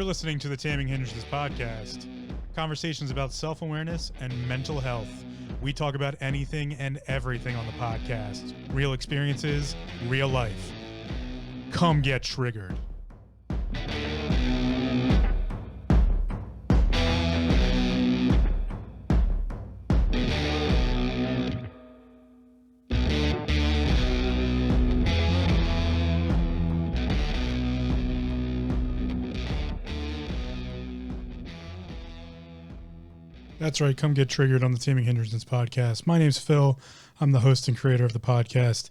listening to the Taming Hindrances podcast, conversations about self-awareness and mental health. We talk about anything and everything on the podcast. Real experiences, real life. Come get triggered. That's right. Come get triggered on the Taming Hindrances podcast. My name's Phil. I'm the host and creator of the podcast.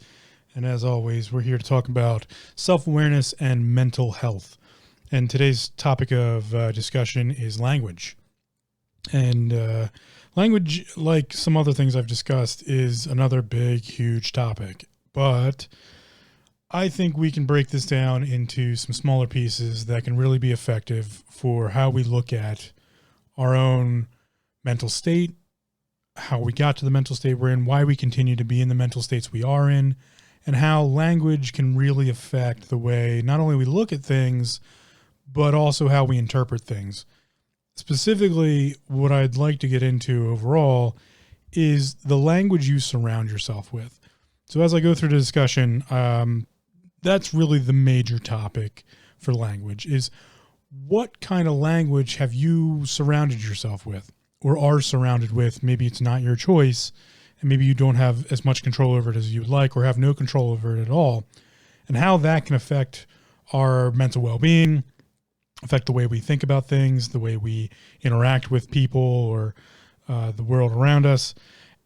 And as always, we're here to talk about self-awareness and mental health. And today's topic of discussion is language. And language, like some other things I've discussed, is another big, huge topic. But I think we can break this down into some smaller pieces that can really be effective for how we look at our own mental state, how we got to the mental state we're in, why we continue to be in the mental states we are in, and how language can really affect the way not only we look at things, but also how we interpret things. Specifically, what I'd like to get into overall is the language you surround yourself with. So as I go through the discussion, that's really the major topic for language, is what kind of language have you surrounded yourself with? Or are surrounded with. Maybe it's not your choice, and maybe you don't have as much control over it as you would like, or have no control over it at all, and how that can affect our mental well-being, affect the way we think about things, the way we interact with people or the world around us.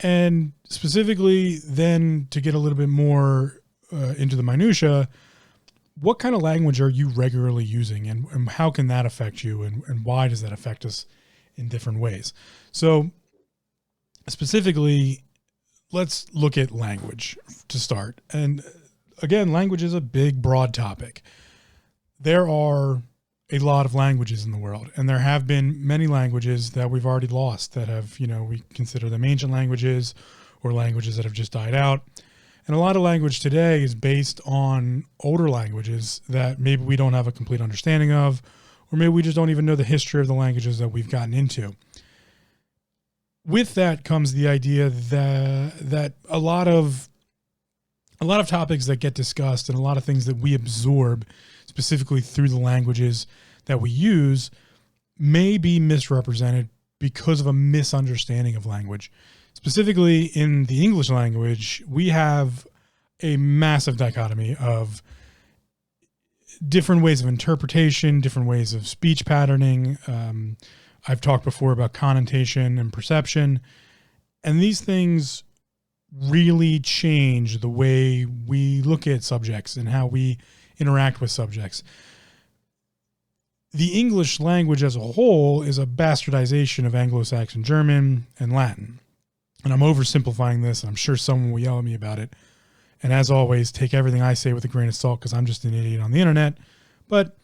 And specifically then, to get a little bit more into the minutia, what kind of language are you regularly using, and how can that affect you, and why does that affect us in different ways? So specifically, let's look at language to start. And again, language is a big, broad topic. There are a lot of languages in the world, and there have been many languages that we've already lost that have, we consider them ancient languages or languages that have just died out. And a lot of language today is based on older languages that maybe we don't have a complete understanding of, or maybe we just don't even know the history of the languages that we've gotten into. With that comes the idea that a lot of topics that get discussed and a lot of things that we absorb specifically through the languages that we use may be misrepresented because of a misunderstanding of language. Specifically in the English language, we have a massive dichotomy of different ways of interpretation, different ways of speech patterning. I've talked before about connotation and perception, and these things really change the way we look at subjects and how we interact with subjects. The English language as a whole is a bastardization of Anglo-Saxon German and Latin. And I'm oversimplifying this, and I'm sure someone will yell at me about it. And as always, take everything I say with a grain of salt because I'm just an idiot on the internet. But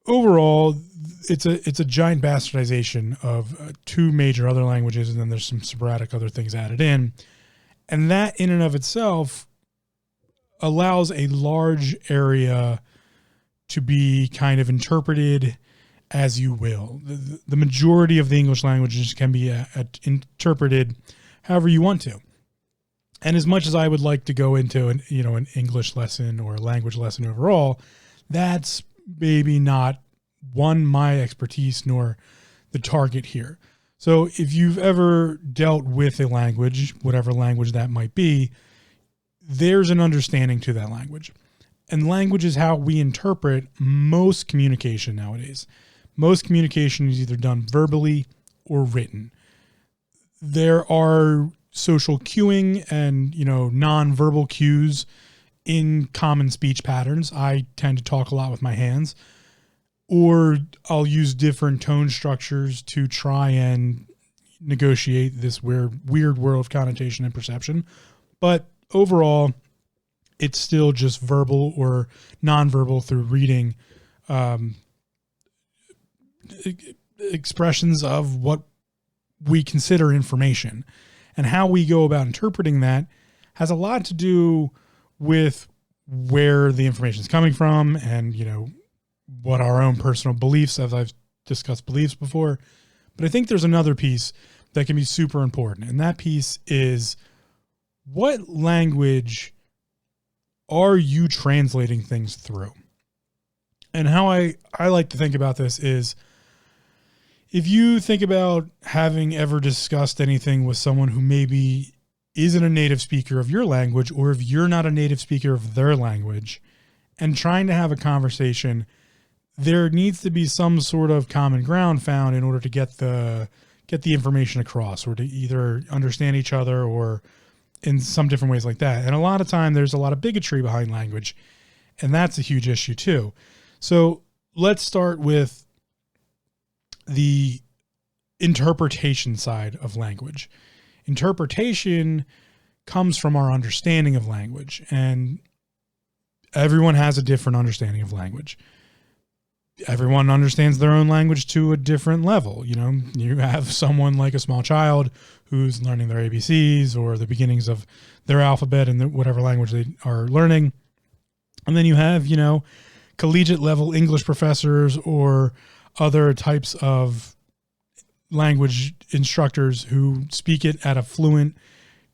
overall, it's a giant bastardization of two major other languages, and then there's some sporadic other things added in. And that in and of itself allows a large area to be kind of interpreted as you will. The majority of the English languages can be interpreted however you want to. And as much as I would like to go into an English lesson or a language lesson overall, that's maybe not my expertise nor the target here. So if you've ever dealt with a language, whatever language that might be, there's an understanding to that language. And language is how we interpret most communication nowadays. Most communication is either done verbally or written. There are social cueing and, nonverbal cues in common speech patterns. I tend to talk a lot with my hands, or I'll use different tone structures to try and negotiate this weird world of connotation and perception. But overall, it's still just verbal or nonverbal through reading expressions of what we consider information. And how we go about interpreting that has a lot to do with where the information is coming from and, what our own personal beliefs, as I've discussed beliefs before. But I think there's another piece that can be super important. And that piece is, what language are you translating things through? And how I like to think about this is, if you think about having ever discussed anything with someone who maybe isn't a native speaker of your language, or if you're not a native speaker of their language, and trying to have a conversation, there needs to be some sort of common ground found in order to get the information across, or to either understand each other, or in some different ways like that. And a lot of time there's a lot of bigotry behind language, and that's a huge issue too. So let's start with the interpretation side of language. Interpretation comes from our understanding of language, and everyone has a different understanding of language. Everyone understands their own language to a different level. You know, you have someone like a small child who's learning their ABCs or the beginnings of their alphabet in whatever language they are learning. And then you have, you know, collegiate level English professors or other types of language instructors who speak it at a fluent,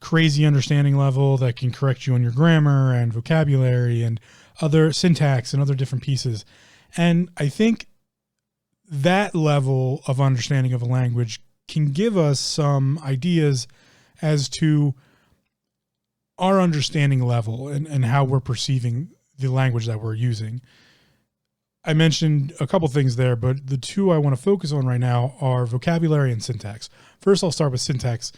crazy understanding level that can correct you on your grammar and vocabulary and other syntax and other different pieces. And I think that level of understanding of a language can give us some ideas as to our understanding level and how we're perceiving the language that we're using. I mentioned a couple things there, but the two I want to focus on right now are vocabulary and syntax. First, I'll start with syntax.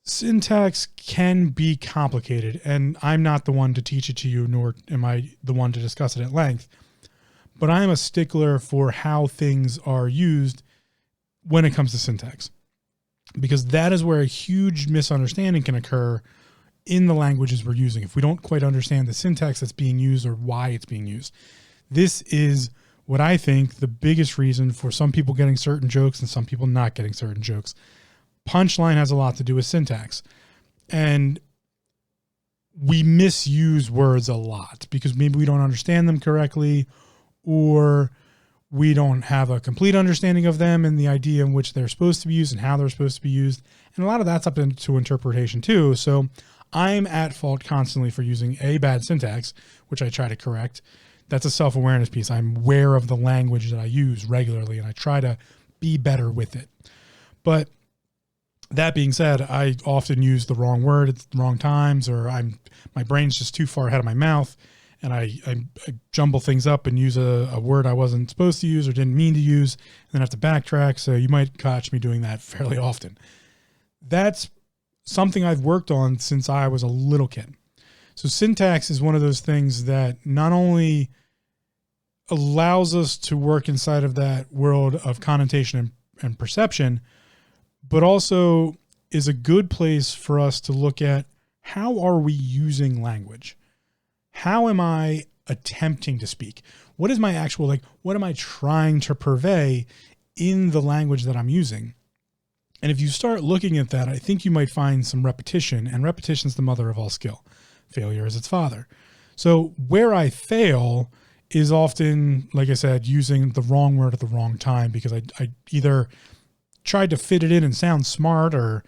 Syntax can be complicated, and I'm not the one to teach it to you, nor am I the one to discuss it at length. But I am a stickler for how things are used when it comes to syntax, because that is where a huge misunderstanding can occur in the languages we're using if we don't quite understand the syntax that's being used or why it's being used. This is what I think the biggest reason for some people getting certain jokes and some people not getting certain jokes. Punchline has a lot to do with syntax, and we misuse words a lot because maybe we don't understand them correctly, or we don't have a complete understanding of them and the idea in which they're supposed to be used and how they're supposed to be used. And a lot of that's up to interpretation too. So I'm at fault constantly for using bad syntax, which I try to correct. That's a self-awareness piece. I'm aware of the language that I use regularly, and I try to be better with it. But that being said, I often use the wrong word at the wrong times, or my brain's just too far ahead of my mouth, and I jumble things up and use a word I wasn't supposed to use or didn't mean to use, and then have to backtrack. So you might catch me doing that fairly often. That's something I've worked on since I was a little kid. So syntax is one of those things that not only allows us to work inside of that world of connotation and perception, but also is a good place for us to look at, how are we using language? How am I attempting to speak? What is my actual, what am I trying to purvey in the language that I'm using? And if you start looking at that, I think you might find some repetition, and repetition is the mother of all skill. Failure is its father. So where I fail is often, like I said, using the wrong word at the wrong time, because I either tried to fit it in and sound smart, or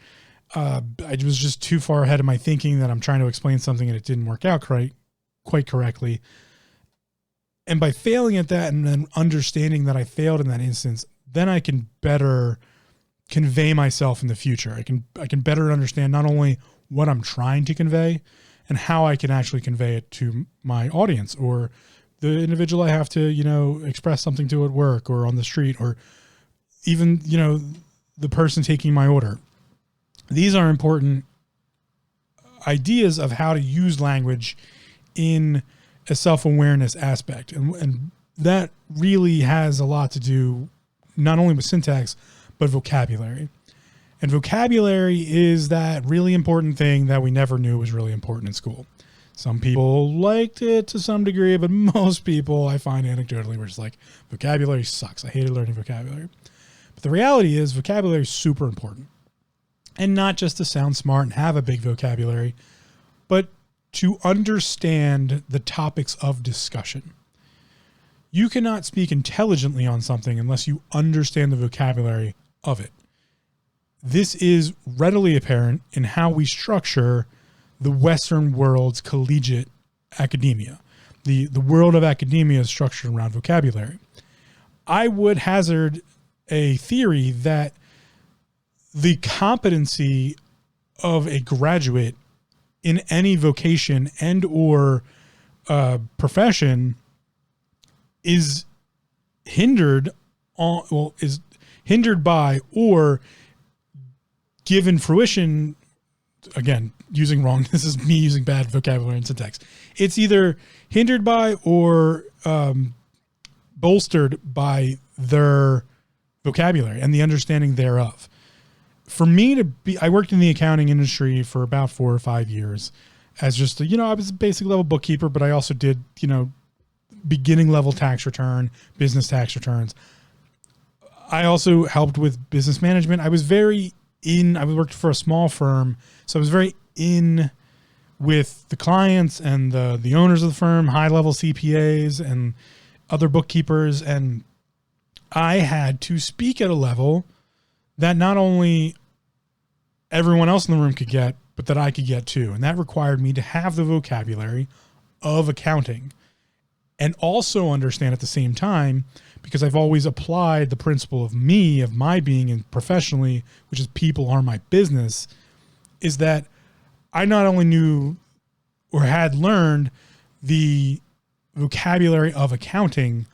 I was just too far ahead of my thinking that I'm trying to explain something and it didn't work out quite correctly. And by failing at that and then understanding that I failed in that instance, then I can better convey myself in the future. I can better understand not only what I'm trying to convey and how I can actually convey it to my audience, or the individual I have to, express something to at work or on the street, or even, the person taking my order. These are important ideas of how to use language in a self-awareness aspect. And that really has a lot to do not only with syntax, but vocabulary. And vocabulary is that really important thing that we never knew was really important in school. Some people liked it to some degree, but most people, I find anecdotally, were just like, vocabulary sucks. I hated learning vocabulary. But the reality is vocabulary is super important. And not just to sound smart and have a big vocabulary, but to understand the topics of discussion. You cannot speak intelligently on something unless you understand the vocabulary of it. This is readily apparent in how we structure the Western world's collegiate academia. The world of academia is structured around vocabulary. I would hazard a theory that the competency of a graduate in any vocation and or profession is hindered by or given fruition, again, using wrong, this is me using bad vocabulary and syntax. It's either hindered by or bolstered by their vocabulary and the understanding thereof. For me to be, I worked in the accounting industry for about 4 or 5 years as just, I was a basic level bookkeeper, but I also did, beginning level tax return, business tax returns. I also helped with business management. I worked for a small firm, so I was very in with the clients and the owners of the firm, high level CPAs and other bookkeepers. And I had to speak at a level that not only everyone else in the room could get, but that I could get too. And that required me to have the vocabulary of accounting and also understand at the same time, because I've always applied the principle of my being and professionally, which is people are my business, is that I not only knew or had learned the vocabulary of accounting,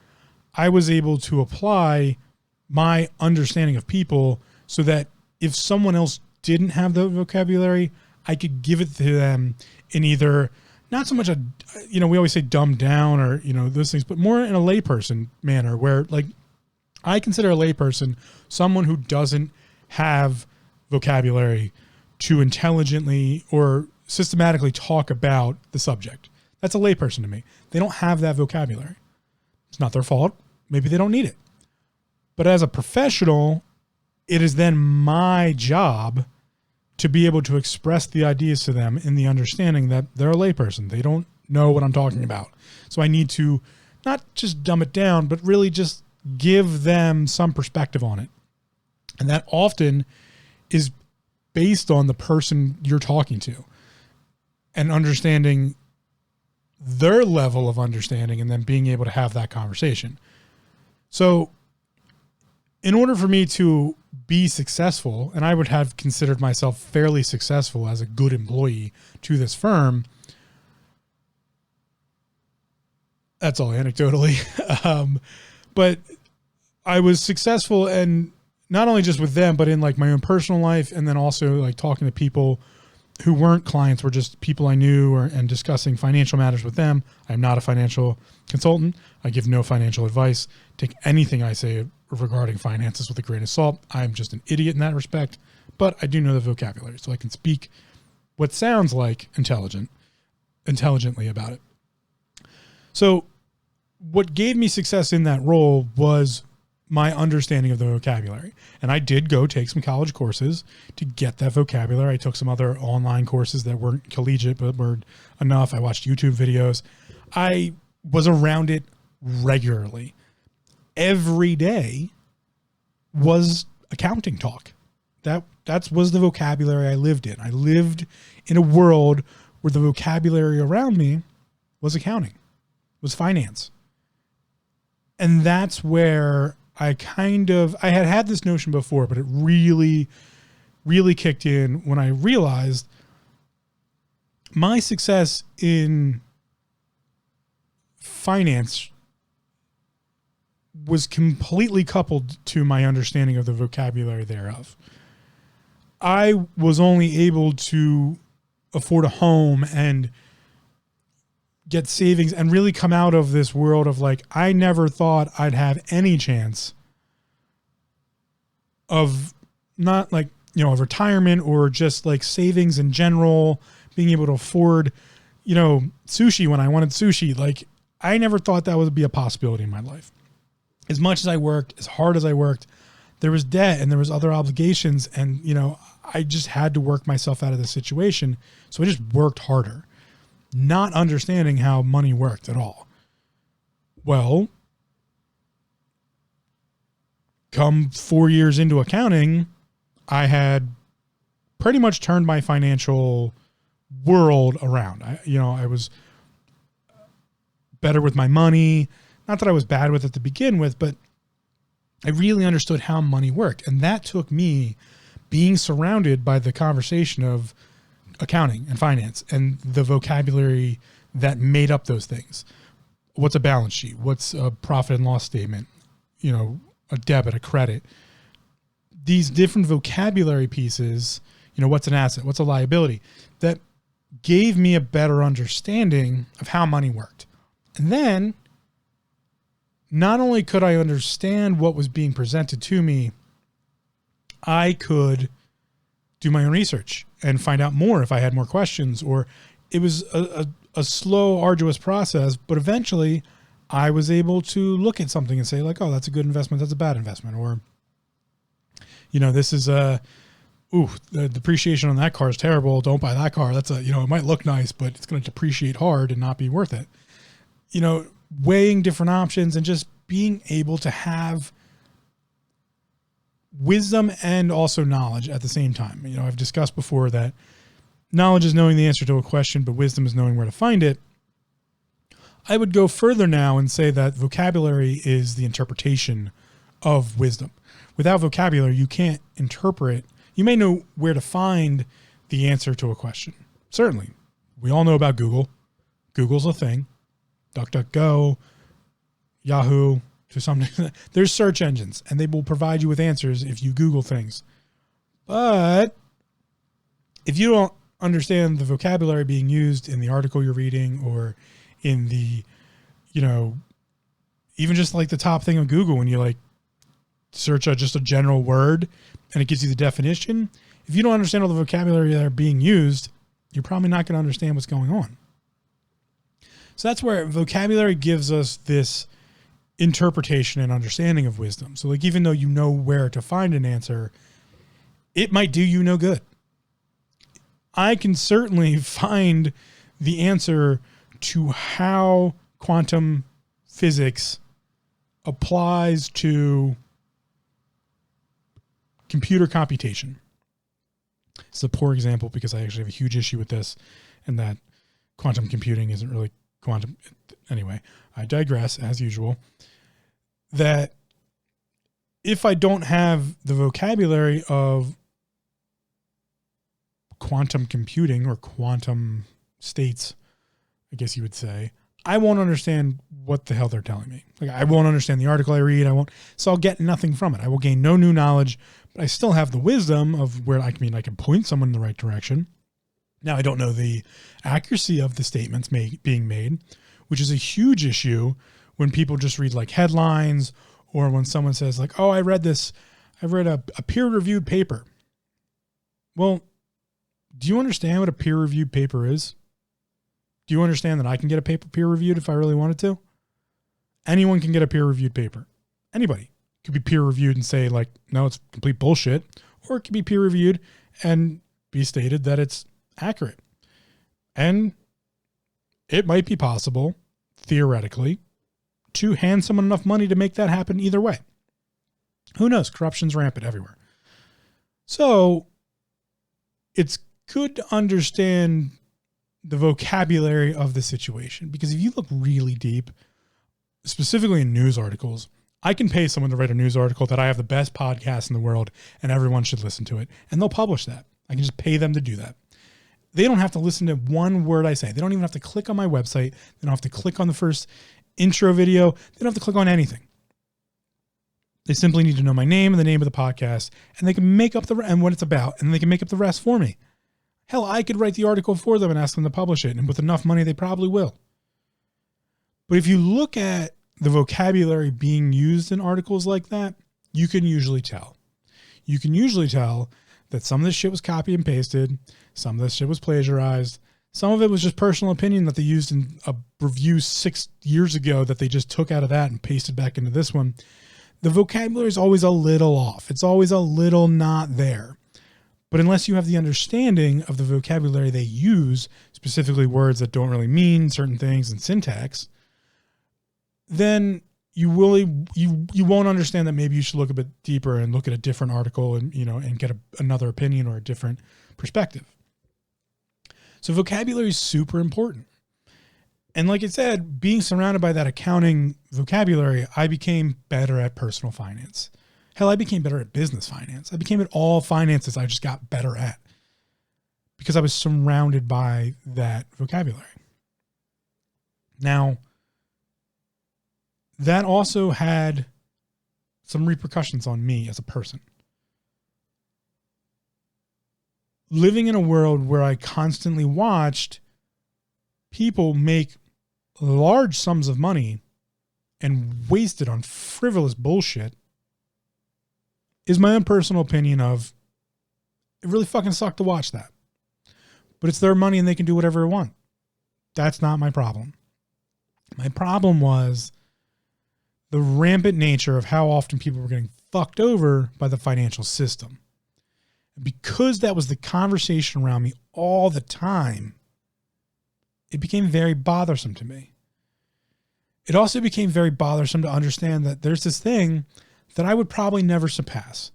I was able to apply my understanding of people so that if someone else didn't have the vocabulary, I could give it to them in either not so much we always say dumbed down or, those things, but more in a layperson manner where like I consider a layperson someone who doesn't have vocabulary to intelligently or systematically talk about the subject. That's a layperson to me. They don't have that vocabulary. It's not their fault. Maybe they don't need it. But as a professional, it is then my job to be able to express the ideas to them in the understanding that they're a layperson. They don't know what I'm talking about. So I need to not just dumb it down, but really just give them some perspective on it. And that often is based on the person you're talking to and understanding their level of understanding and then being able to have that conversation. So in order for me to be successful, and I would have considered myself fairly successful as a good employee to this firm, that's all anecdotally, but I was successful, and not only just with them, but in like my own personal life, and then also like talking to people who weren't clients, were just people I knew, and discussing financial matters with them. I'm not a financial consultant. I give no financial advice. Take anything I say regarding finances with a grain of salt. I'm just an idiot in that respect, but I do know the vocabulary, so I can speak what sounds like intelligently about it. So what gave me success in that role was my understanding of the vocabulary. And I did go take some college courses to get that vocabulary. I took some other online courses that weren't collegiate, but were enough. I watched YouTube videos. I was around it regularly. Every day was accounting talk. That was the vocabulary I lived in. I lived in a world where the vocabulary around me was accounting, was finance. And that's where I had this notion before, but it really, really kicked in when I realized my success in finance was completely coupled to my understanding of the vocabulary thereof. I was only able to afford a home and get savings and really come out of this world of like, I never thought I'd have any chance of not like, a retirement or just like savings in general, being able to afford, sushi when I wanted sushi. Like I never thought that would be a possibility in my life. As much as I worked, as hard as I worked, there was debt and there was other obligations. And, I just had to work myself out of the situation. So I just worked harder, not understanding how money worked at all. Well, come 4 years into accounting, I had pretty much turned my financial world around. I was better with my money. Not that I was bad with it to begin with, but I really understood how money worked. And that took me being surrounded by the conversation of accounting and finance and the vocabulary that made up those things. What's a balance sheet? What's a profit and loss statement? A debit, a credit. These different vocabulary pieces, what's an asset? What's a liability? That gave me a better understanding of how money worked. And then not only could I understand what was being presented to me, I could do my own research and find out more if I had more questions. Or it was a slow, arduous process, but eventually I was able to look at something and say like, oh, that's a good investment, that's a bad investment. Or, this is the depreciation on that car is terrible. Don't buy that car. That's it might look nice, but it's going to depreciate hard and not be worth it. Weighing different options and just being able to have wisdom and also knowledge at the same time. I've discussed before that knowledge is knowing the answer to a question, but wisdom is knowing where to find it. I would go further now and say that vocabulary is the interpretation of wisdom. Without vocabulary, you can't interpret. You may know where to find the answer to a question. Certainly. We all know about Google. Google's a thing. DuckDuckGo, Yahoo, to some extent. There's search engines, and they will provide you with answers if you Google things. But if you don't understand the vocabulary being used in the article you're reading or in the, even just like the top thing on Google when you search just a general word and it gives you the definition. If you don't understand all the vocabulary that are being used, you're probably not going to understand what's going on. So that's where vocabulary gives us this interpretation and understanding of wisdom. So even though you know where to find an answer, it might do you no good. I can certainly find the answer to how quantum physics applies to computer computation. It's a poor example because I actually have a huge issue with this and that quantum computing isn't really quantum. Anyway, I digress as usual. That if I don't have the vocabulary of quantum computing or quantum states, I guess you would say, I won't understand what the hell they're telling me. I won't understand the article I read. So I'll get nothing from it. I will gain no new knowledge, but I still have the wisdom of where I can point someone in the right direction. Now, I don't know the accuracy of the statements being made, which is a huge issue when people just read headlines or when someone says oh, I read a peer-reviewed paper. Well, do you understand what a peer-reviewed paper is? Do you understand that I can get a paper peer-reviewed if I really wanted to? Anyone can get a peer-reviewed paper. Anybody could be peer-reviewed and say no, it's complete bullshit. Or it could be peer-reviewed and be stated that it's accurate. And it might be possible, theoretically, to hand someone enough money to make that happen either way. Who knows? Corruption's rampant everywhere. So it's good to understand the vocabulary of the situation, because if you look really deep, specifically in news articles, I can pay someone to write a news article that I have the best podcast in the world and everyone should listen to it, and they'll publish that. I can just pay them to do that. They don't have to listen to one word I say. They don't even have to click on my website. They don't have to click on the first intro video. They don't have to click on anything. They simply need to know my name and the name of the podcast, and they can make up and what it's about, and they can make up the rest for me. Hell, I could write the article for them and ask them to publish it, and with enough money, they probably will. But if you look at the vocabulary being used in articles like that, you can usually tell. You can usually tell that some of this shit was copy and pasted, some of this shit was plagiarized, some of it was just personal opinion that they used in a review 6 years ago that they just took out of that and pasted back into this one. The vocabulary is always a little off. It's always a little not there. But unless you have the understanding of the vocabulary they use, specifically words that don't really mean certain things and syntax, then you won't understand that maybe you should look a bit deeper and look at a different article and, and get another opinion or a different perspective. So vocabulary is super important. And like I said, being surrounded by that accounting vocabulary, I became better at personal finance. Hell, I became better at business finance. I became at all finances I just got better at because I was surrounded by that vocabulary. Now, that also had some repercussions on me as a person. Living in a world where I constantly watched people make large sums of money and waste it on frivolous bullshit is my own personal opinion of it really fucking sucked to watch that. But it's their money and they can do whatever they want. That's not my problem. My problem was the rampant nature of how often people were getting fucked over by the financial system. And because that was the conversation around me all the time, it became very bothersome to me. It also became very bothersome to understand that there's this thing that I would probably never surpass.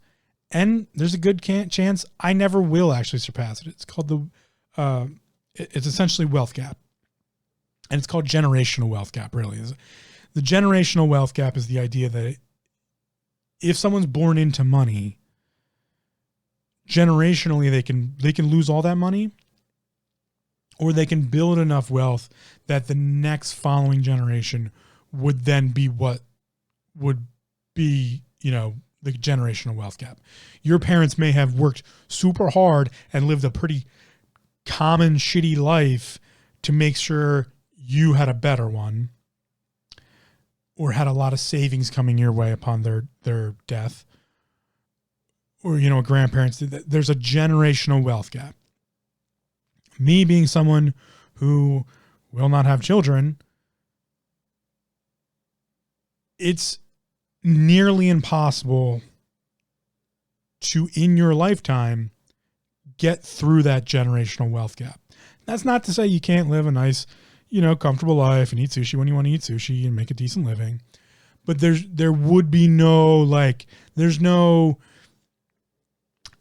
And there's a good chance I never will actually surpass it. It's called it's essentially wealth gap. And it's called generational wealth gap, really. The generational wealth gap is the idea that if someone's born into money, generationally they can lose all that money, or they can build enough wealth that the next following generation would then be what would be, the generational wealth gap. Your parents may have worked super hard and lived a pretty common shitty life to make sure you had a better one, or had a lot of savings coming your way upon their death, or, grandparents. There's a generational wealth gap. Me being someone who will not have children, it's nearly impossible to, in your lifetime, get through that generational wealth gap. That's not to say you can't live a nice, comfortable life and eat sushi when you want to eat sushi and make a decent living. But there would be no, there's no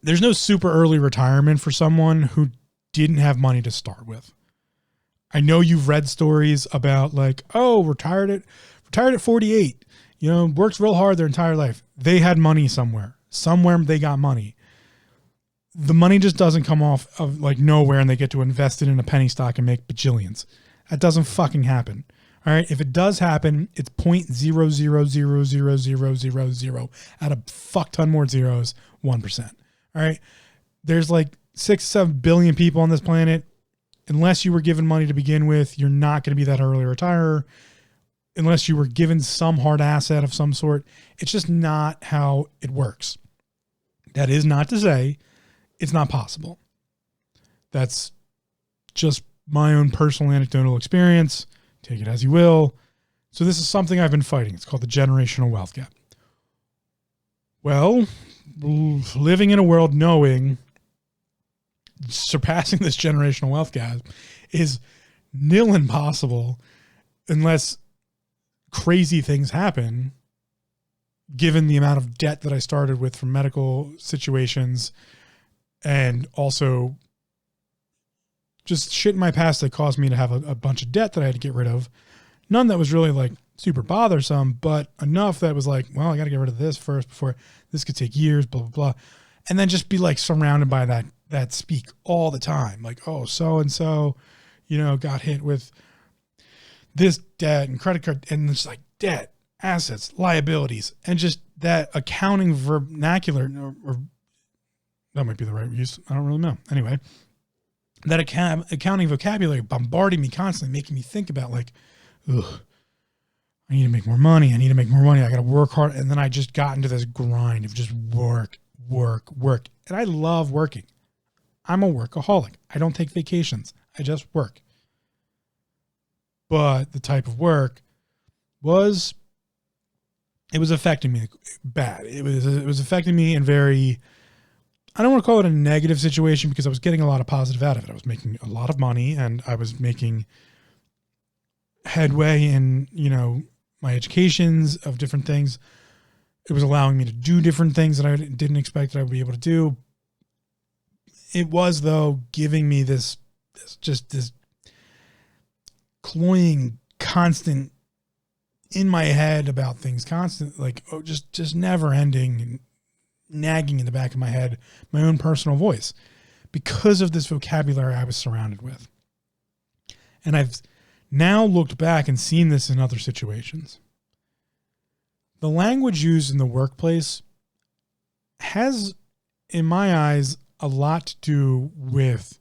super early retirement for someone who didn't have money to start with. I know you've read stories about retired at 48, works real hard their entire life. They had money somewhere they got money. The money just doesn't come off of nowhere and they get to invest it in a penny stock and make bajillions. That doesn't fucking happen. All right. If it does happen, it's 0.0000000 out of fuck ton more zeros, 1%. All right. There's 6-7 billion people on this planet. Unless you were given money to begin with, you're not going to be that early retirer. Unless you were given some hard asset of some sort. It's just not how it works. That is not to say it's not possible. That's just my own personal anecdotal experience. Take it as you will. So this is something I've been fighting. It's called the generational wealth gap. Well, living in a world knowing surpassing this generational wealth gap is nil impossible unless crazy things happen, given the amount of debt that I started with from medical situations and also just shit in my past that caused me to have a bunch of debt that I had to get rid of. None that was really super bothersome, but enough that was I got to get rid of this first before this could take years, blah, blah, blah. And then just be surrounded by that speak all the time. So-and-so, got hit with this debt and credit card, and it's debt, assets, liabilities, and just that accounting vernacular, or that might be the right use. I don't really know. Anyway, that accounting vocabulary bombarding me constantly, making me think about I need to make more money. I got to work hard. And then I just got into this grind of just work. And I love working. I'm a workaholic. I don't take vacations. I just work. But the type of work was affecting me bad. It was affecting me in very, I don't want to call it a negative situation because I was getting a lot of positive out of it. I was making a lot of money and I was making headway in, my educations of different things. It was allowing me to do different things that I didn't expect that I would be able to do. It was, though, giving me this cloying, constant in my head about things, constant, like, just never ending and nagging in the back of my head, my own personal voice, because of this vocabulary I was surrounded with. And I've now looked back and seen this in other situations. The language used in the workplace has, in my eyes, a lot to do with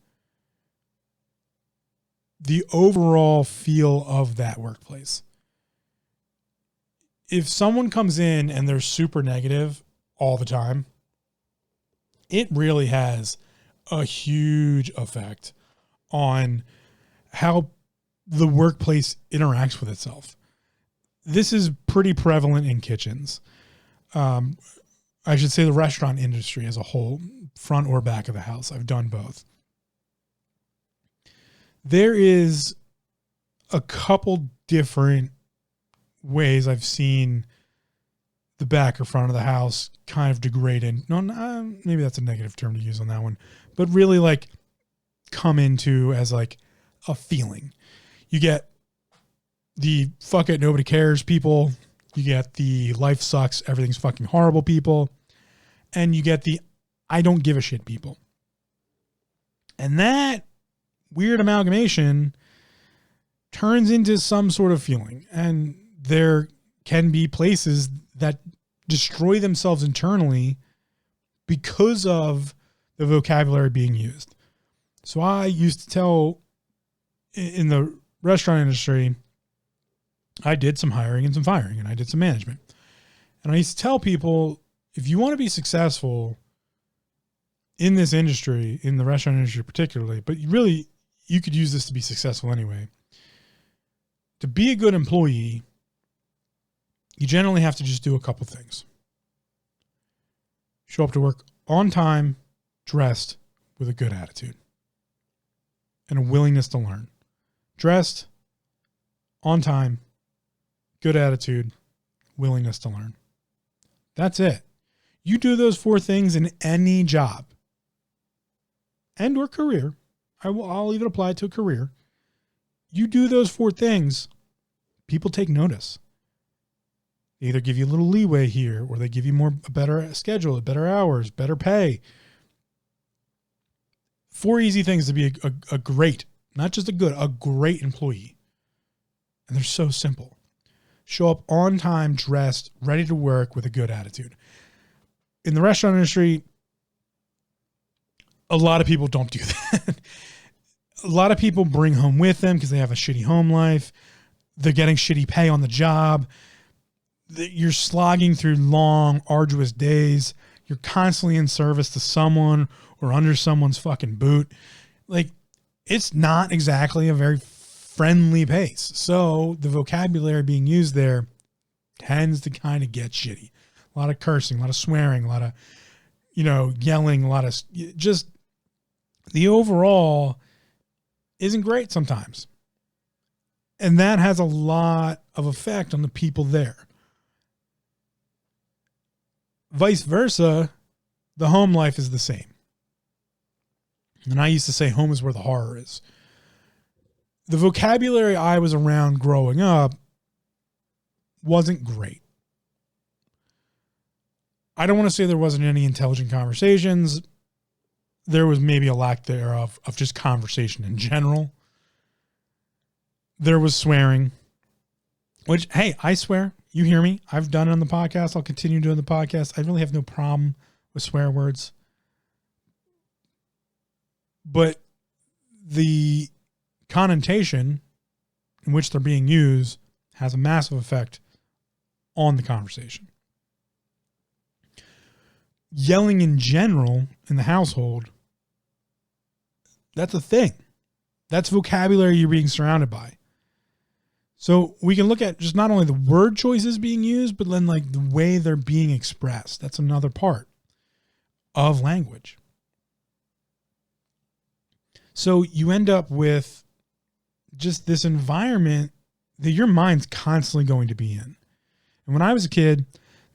the overall feel of that workplace. If someone comes in and they're super negative all the time, it really has a huge effect on how the workplace interacts with itself. This is pretty prevalent in kitchens. I should say the restaurant industry as a whole, front or back of the house. I've done both. There is a couple different ways I've seen the back or front of the house kind of degrade in. No, maybe that's a negative term to use on that one, but really like come into as like a feeling. You get the fuck it, nobody cares people. You get the life sucks, everything's fucking horrible people. And you get the I don't give a shit people. And that weird amalgamation turns into some sort of feeling. And there can be places that destroy themselves internally because of the vocabulary being used. So I used to tell in the restaurant industry, I did some hiring and some firing, and I did some management. And I used to tell people, if you want to be successful in this industry, in the restaurant industry particularly, but you could use this to be successful anyway. To be a good employee, you generally have to just do a couple things. Show up to work on time, dressed, with a good attitude, and a willingness to learn. Dressed, on time, good attitude, willingness to learn. That's it. You do those 4 things in any job and or career. I'll even apply it to a career. You do those 4 things, people take notice. They either give you a little leeway here, or they give you a better schedule, better hours, better pay. 4 easy things to be a great, not just a great employee. And they're so simple. Show up on time, dressed, ready to work with a good attitude. In the restaurant industry, a lot of people don't do that. A lot of people bring home with them because they have a shitty home life. They're getting shitty pay on the job. You're slogging through long, arduous days. You're constantly in service to someone or under someone's fucking boot. Like, it's not exactly a very friendly pace. So the vocabulary being used there tends to kind of get shitty. A lot of cursing, a lot of swearing, a lot of, yelling, a lot of just the overall isn't great sometimes. And that has a lot of effect on the people there. Vice versa, the home life is the same. And I used to say home is where the horror is. The vocabulary I was around growing up wasn't great. I don't want to say there wasn't any intelligent conversations. There was maybe a lack thereof of just conversation in general. There was swearing, which, hey, I swear. You hear me. I've done it on the podcast. I'll continue doing the podcast. I really have no problem with swear words. But the connotation in which they're being used has a massive effect on the conversation. Yelling in general in the household, that's a thing. That's vocabulary you're being surrounded by. So we can look at just not only the word choices being used, but then like the way they're being expressed. That's another part of language. So you end up with just this environment that your mind's constantly going to be in. And when I was a kid,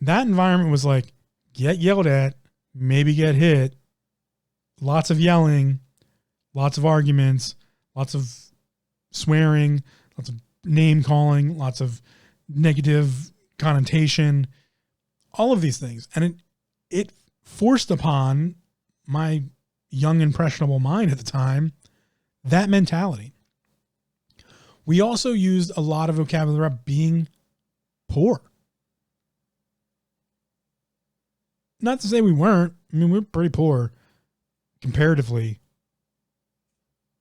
that environment was like, get yelled at, maybe get hit, lots of yelling, lots of arguments, lots of swearing, lots of name calling, lots of negative connotation, all of these things. And it forced upon my young, impressionable mind at the time that mentality. We also used a lot of vocabulary about being poor. Not to say we weren't. I mean, we were pretty poor comparatively.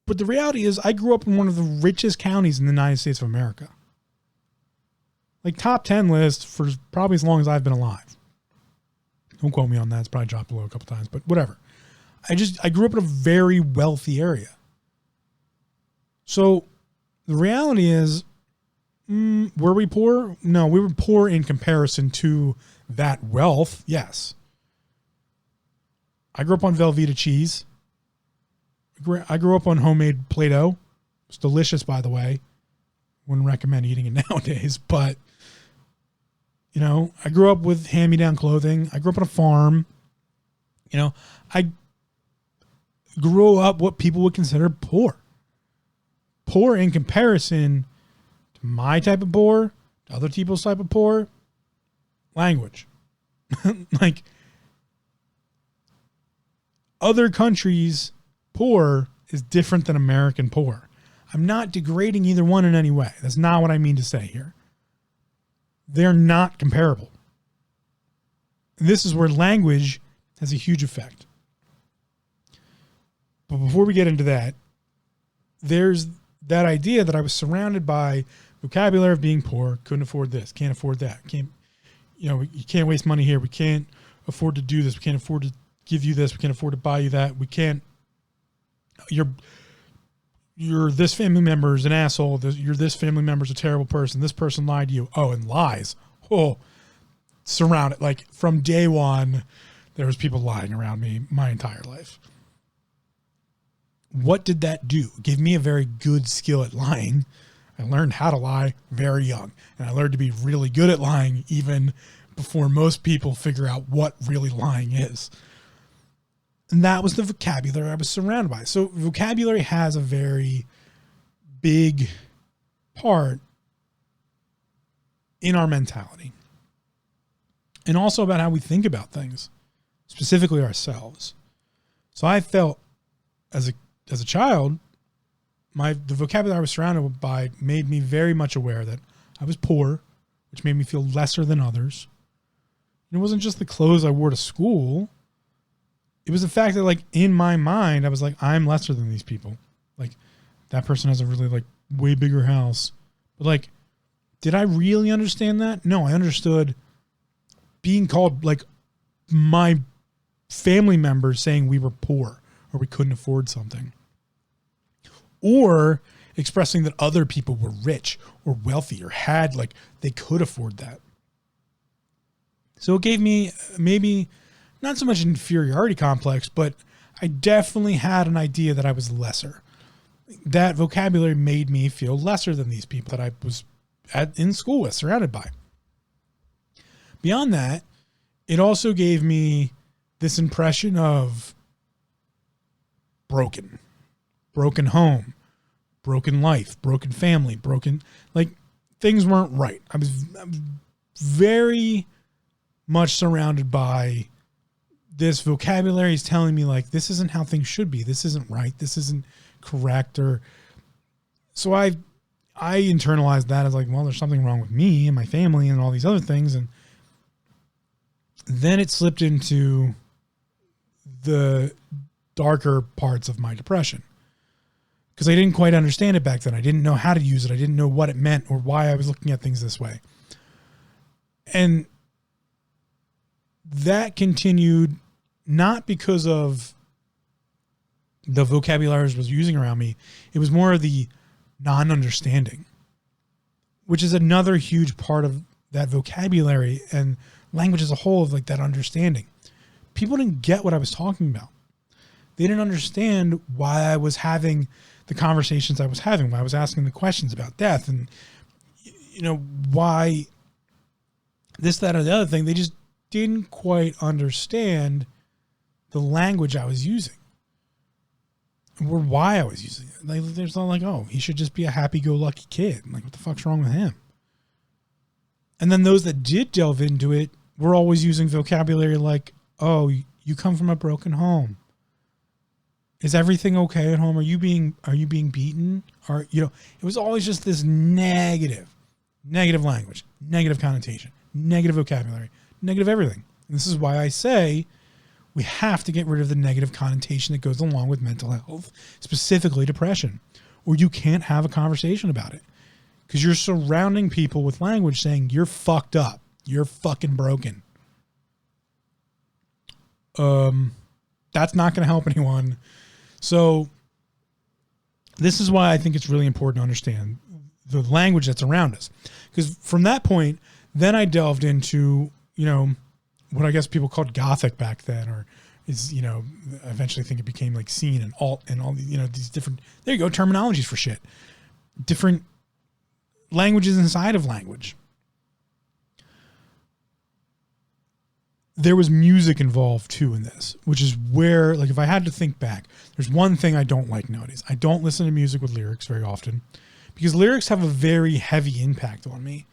But the reality is I grew up in one of the richest counties in the United States of America. Like top 10 list for probably as long as I've been alive. Don't quote me on that. It's probably dropped below a couple times, but whatever. I grew up in a very wealthy area. So the reality is, were we poor? No, we were poor in comparison to that wealth. Yes. I grew up on Velveeta cheese. I grew up on homemade Play-Doh. It's delicious, by the way. Wouldn't recommend eating it nowadays, but you know, I grew up with hand-me-down clothing. I grew up on a farm. You know, I grew up what people would consider poor. Poor in comparison to my type of poor, to other people's type of poor. Language. Like, other countries' poor is different than American poor. I'm not degrading either one in any way. That's not what I mean to say here. They're not comparable. This is where language has a huge effect. But before we get into that, there's that idea that I was surrounded by vocabulary of being poor, couldn't afford this, can't afford that, you can't waste money here, we can't afford to do this, we can't afford to give you this, we can't afford to buy you that, we can't, you're this family member is an asshole, this family member is a terrible person, this person lied to you. Oh, and lies. Oh, surrounded. Like from day one, there was people lying around me my entire life. What did that do? It gave me a very good skill at lying. I learned how to lie very young, and I learned to be really good at lying even before most people figure out what really lying is. And that was the vocabulary I was surrounded by. So vocabulary has a very big part in our mentality. And also about how we think about things, specifically ourselves. So I felt as a child, the vocabulary I was surrounded by made me very much aware that I was poor, which made me feel lesser than others. And it wasn't just the clothes I wore to school. It was the fact that, like, in my mind, I was like, I'm lesser than these people. Like, that person has a really, like, way bigger house. But, like, did I really understand that? No, I understood being called, like, my family members saying we were poor or we couldn't afford something. Or expressing that other people were rich or wealthy or had, like, they could afford that. So it gave me maybe not so much an inferiority complex, but I definitely had an idea that I was lesser. That vocabulary made me feel lesser than these people that I was in school with, surrounded by. Beyond that, it also gave me this impression of broken home, broken life, broken family, like things weren't right. I was very much surrounded by this vocabulary is telling me, like, this isn't how things should be. This isn't right. This isn't correct. So I internalized that as like, well, there's something wrong with me and my family and all these other things. And then it slipped into the darker parts of my depression because I didn't quite understand it back then. I didn't know how to use it. I didn't know what it meant or why I was looking at things this way. And that continued not because of the vocabulary I was using around me. It was more of the non-understanding, which is another huge part of that vocabulary and language as a whole, of like that understanding. People didn't get what I was talking about. They didn't understand why I was having the conversations I was having, why I was asking the questions about death and, why this, that, or the other thing. They just didn't quite understand the language I was using or why I was using it. Like, there's not like, oh, he should just be a happy-go-lucky kid. Like, what the fuck's wrong with him? And then those that did delve into it were always using vocabulary like, oh, you come from a broken home. Is everything okay at home? Are you being beaten? Or, it was always just this negative language, negative connotation, negative vocabulary, negative everything. And this is why I say we have to get rid of the negative connotation that goes along with mental health, specifically depression, or you can't have a conversation about it because you're surrounding people with language saying you're fucked up, you're fucking broken. That's not going to help anyone. So this is why I think it's really important to understand the language that's around us. Because from that point, then I delved into, what I guess people called Gothic back then, or is, eventually think it became like scene and alt and all the, these different, there you go, terminologies for shit. Different languages inside of language. There was music involved too in this, which is where, like, if I had to think back, there's one thing I don't like nowadays. I don't listen to music with lyrics very often because lyrics have a very heavy impact on me.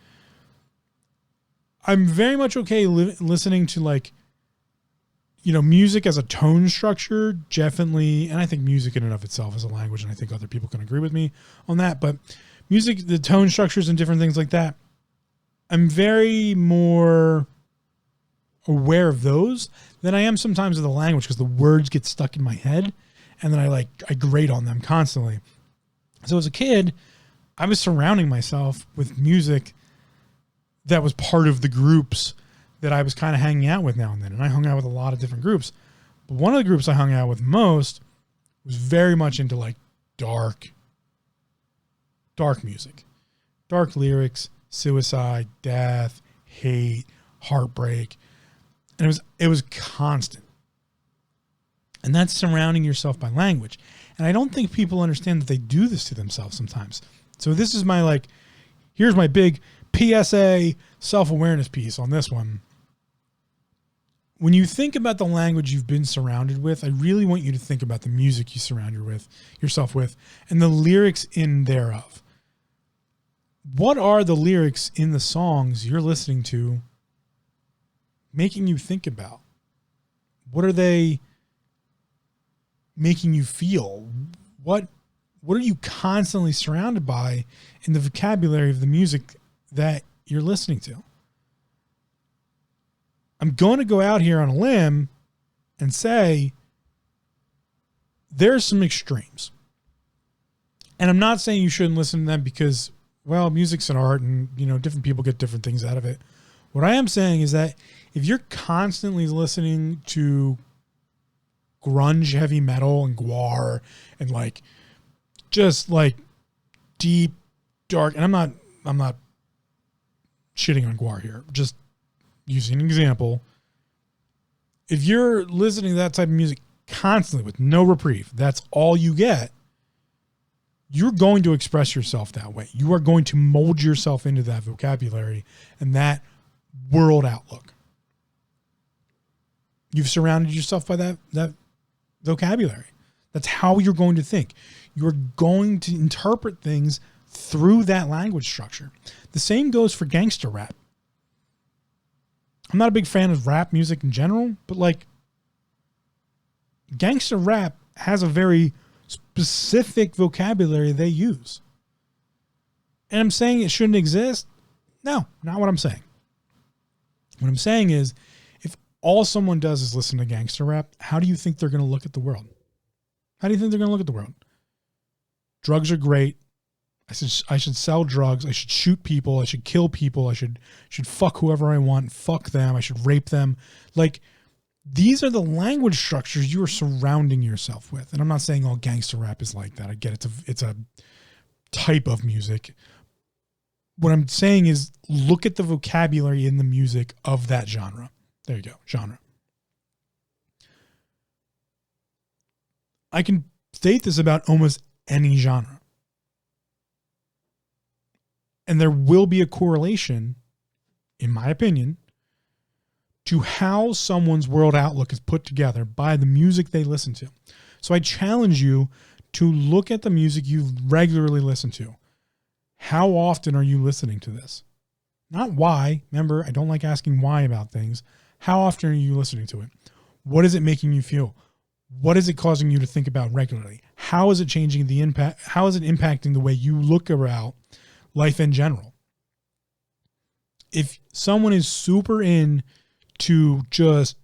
I'm very much okay listening to, like, music as a tone structure, definitely. And I think music in and of itself is a language, and I think other people can agree with me on that. But music, the tone structures and different things like that, I'm very more aware of those than I am sometimes of the language, because the words get stuck in my head and then I grate on them constantly. So as a kid, I was surrounding myself with music that was part of the groups that I was kind of hanging out with now and then. And I hung out with a lot of different groups. But one of the groups I hung out with most was very much into like dark music, dark lyrics, suicide, death, hate, heartbreak. And it was constant. And that's surrounding yourself by language. And I don't think people understand that they do this to themselves sometimes. So this is my here's my big PSA self-awareness piece on this one. When you think about the language you've been surrounded with, I really want you to think about the music you surround yourself with and the lyrics in thereof. What are the lyrics in the songs you're listening to making you think about? What are they making you feel? What are you constantly surrounded by in the vocabulary of the music that you're listening to? I'm going to go out here on a limb and say there's some extremes. And I'm not saying you shouldn't listen to them because, well, music's an art and, different people get different things out of it. What I am saying is that if you're constantly listening to grunge heavy metal and gwar and just deep, dark, and I'm not shitting on gwar here, just using an example. If you're listening to that type of music constantly with no reprieve, that's all you get, you're going to express yourself that way. You are going to mold yourself into that vocabulary and that world outlook. You've surrounded yourself by that vocabulary. That's how you're going to think. You're going to interpret things through that language structure. The same goes for gangster rap. I'm not a big fan of rap music in general, but gangster rap has a very specific vocabulary they use. And I'm saying it shouldn't exist? No, not what I'm saying. What I'm saying is, if all someone does is listen to gangster rap, how do you think they're going to look at the world? How do you think they're going to look at the world? Drugs are great. I should sell drugs. I should shoot people. I should kill people. I should fuck whoever I want. Fuck them. I should rape them. These are the language structures you are surrounding yourself with. And I'm not saying all gangster rap is like that. I get it's a type of music. What I'm saying is look at the vocabulary in the music of that genre. There you go, genre. I can state this about almost any genre. And there will be a correlation, in my opinion, to how someone's world outlook is put together by the music they listen to. So I challenge you to look at the music you regularly listen to. How often are you listening to this? Not why. Remember, I don't like asking why about things. How often are you listening to it? What is it making you feel? What is it causing you to think about regularly? How is it changing the impact? How is it impacting the way you look about life in general? If someone is super into just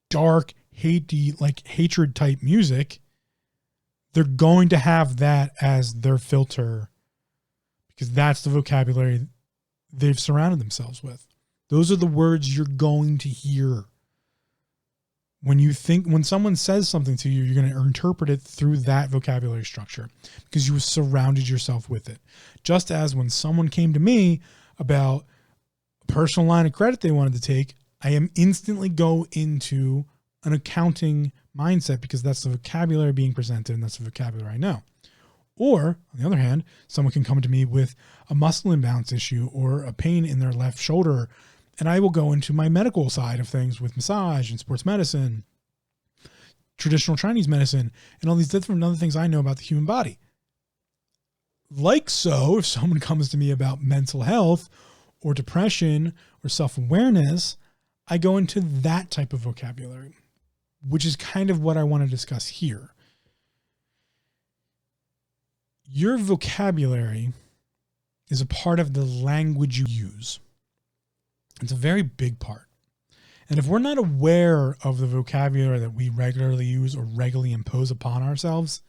dark, hatred type music, they're going to have that as their filter because that's the vocabulary they've surrounded themselves with. Those are the words you're going to hear. When someone says something to you, you're going to interpret it through that vocabulary structure because you surrounded yourself with it. Just as when someone came to me about a personal line of credit they wanted to take, I am instantly go into an accounting mindset because that's the vocabulary being presented and that's the vocabulary I know. Or, on the other hand, someone can come to me with a muscle imbalance issue or a pain in their left shoulder, and I will go into my medical side of things with massage and sports medicine, traditional Chinese medicine, and all these different other things I know about the human body. Like so, if someone comes to me about mental health or depression or self-awareness, I go into that type of vocabulary, which is kind of what I want to discuss here. Your vocabulary is a part of the language you use. It's a very big part. And if we're not aware of the vocabulary that we regularly use or regularly impose upon ourselves,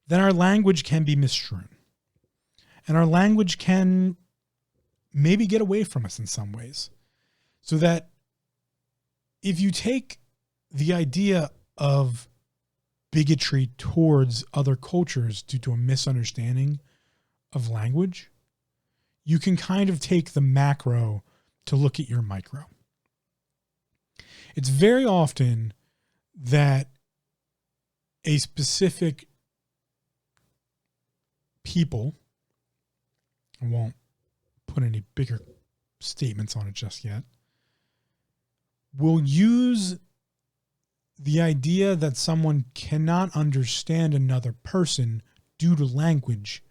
then our language can be misstrewn. And our language can maybe get away from us in some ways. So that if you take the idea of bigotry towards other cultures due to a misunderstanding of language, you can kind of take the macro to look at your micro. It's very often that a specific people, I won't put any bigger statements on it just yet, will use the idea that someone cannot understand another person due to language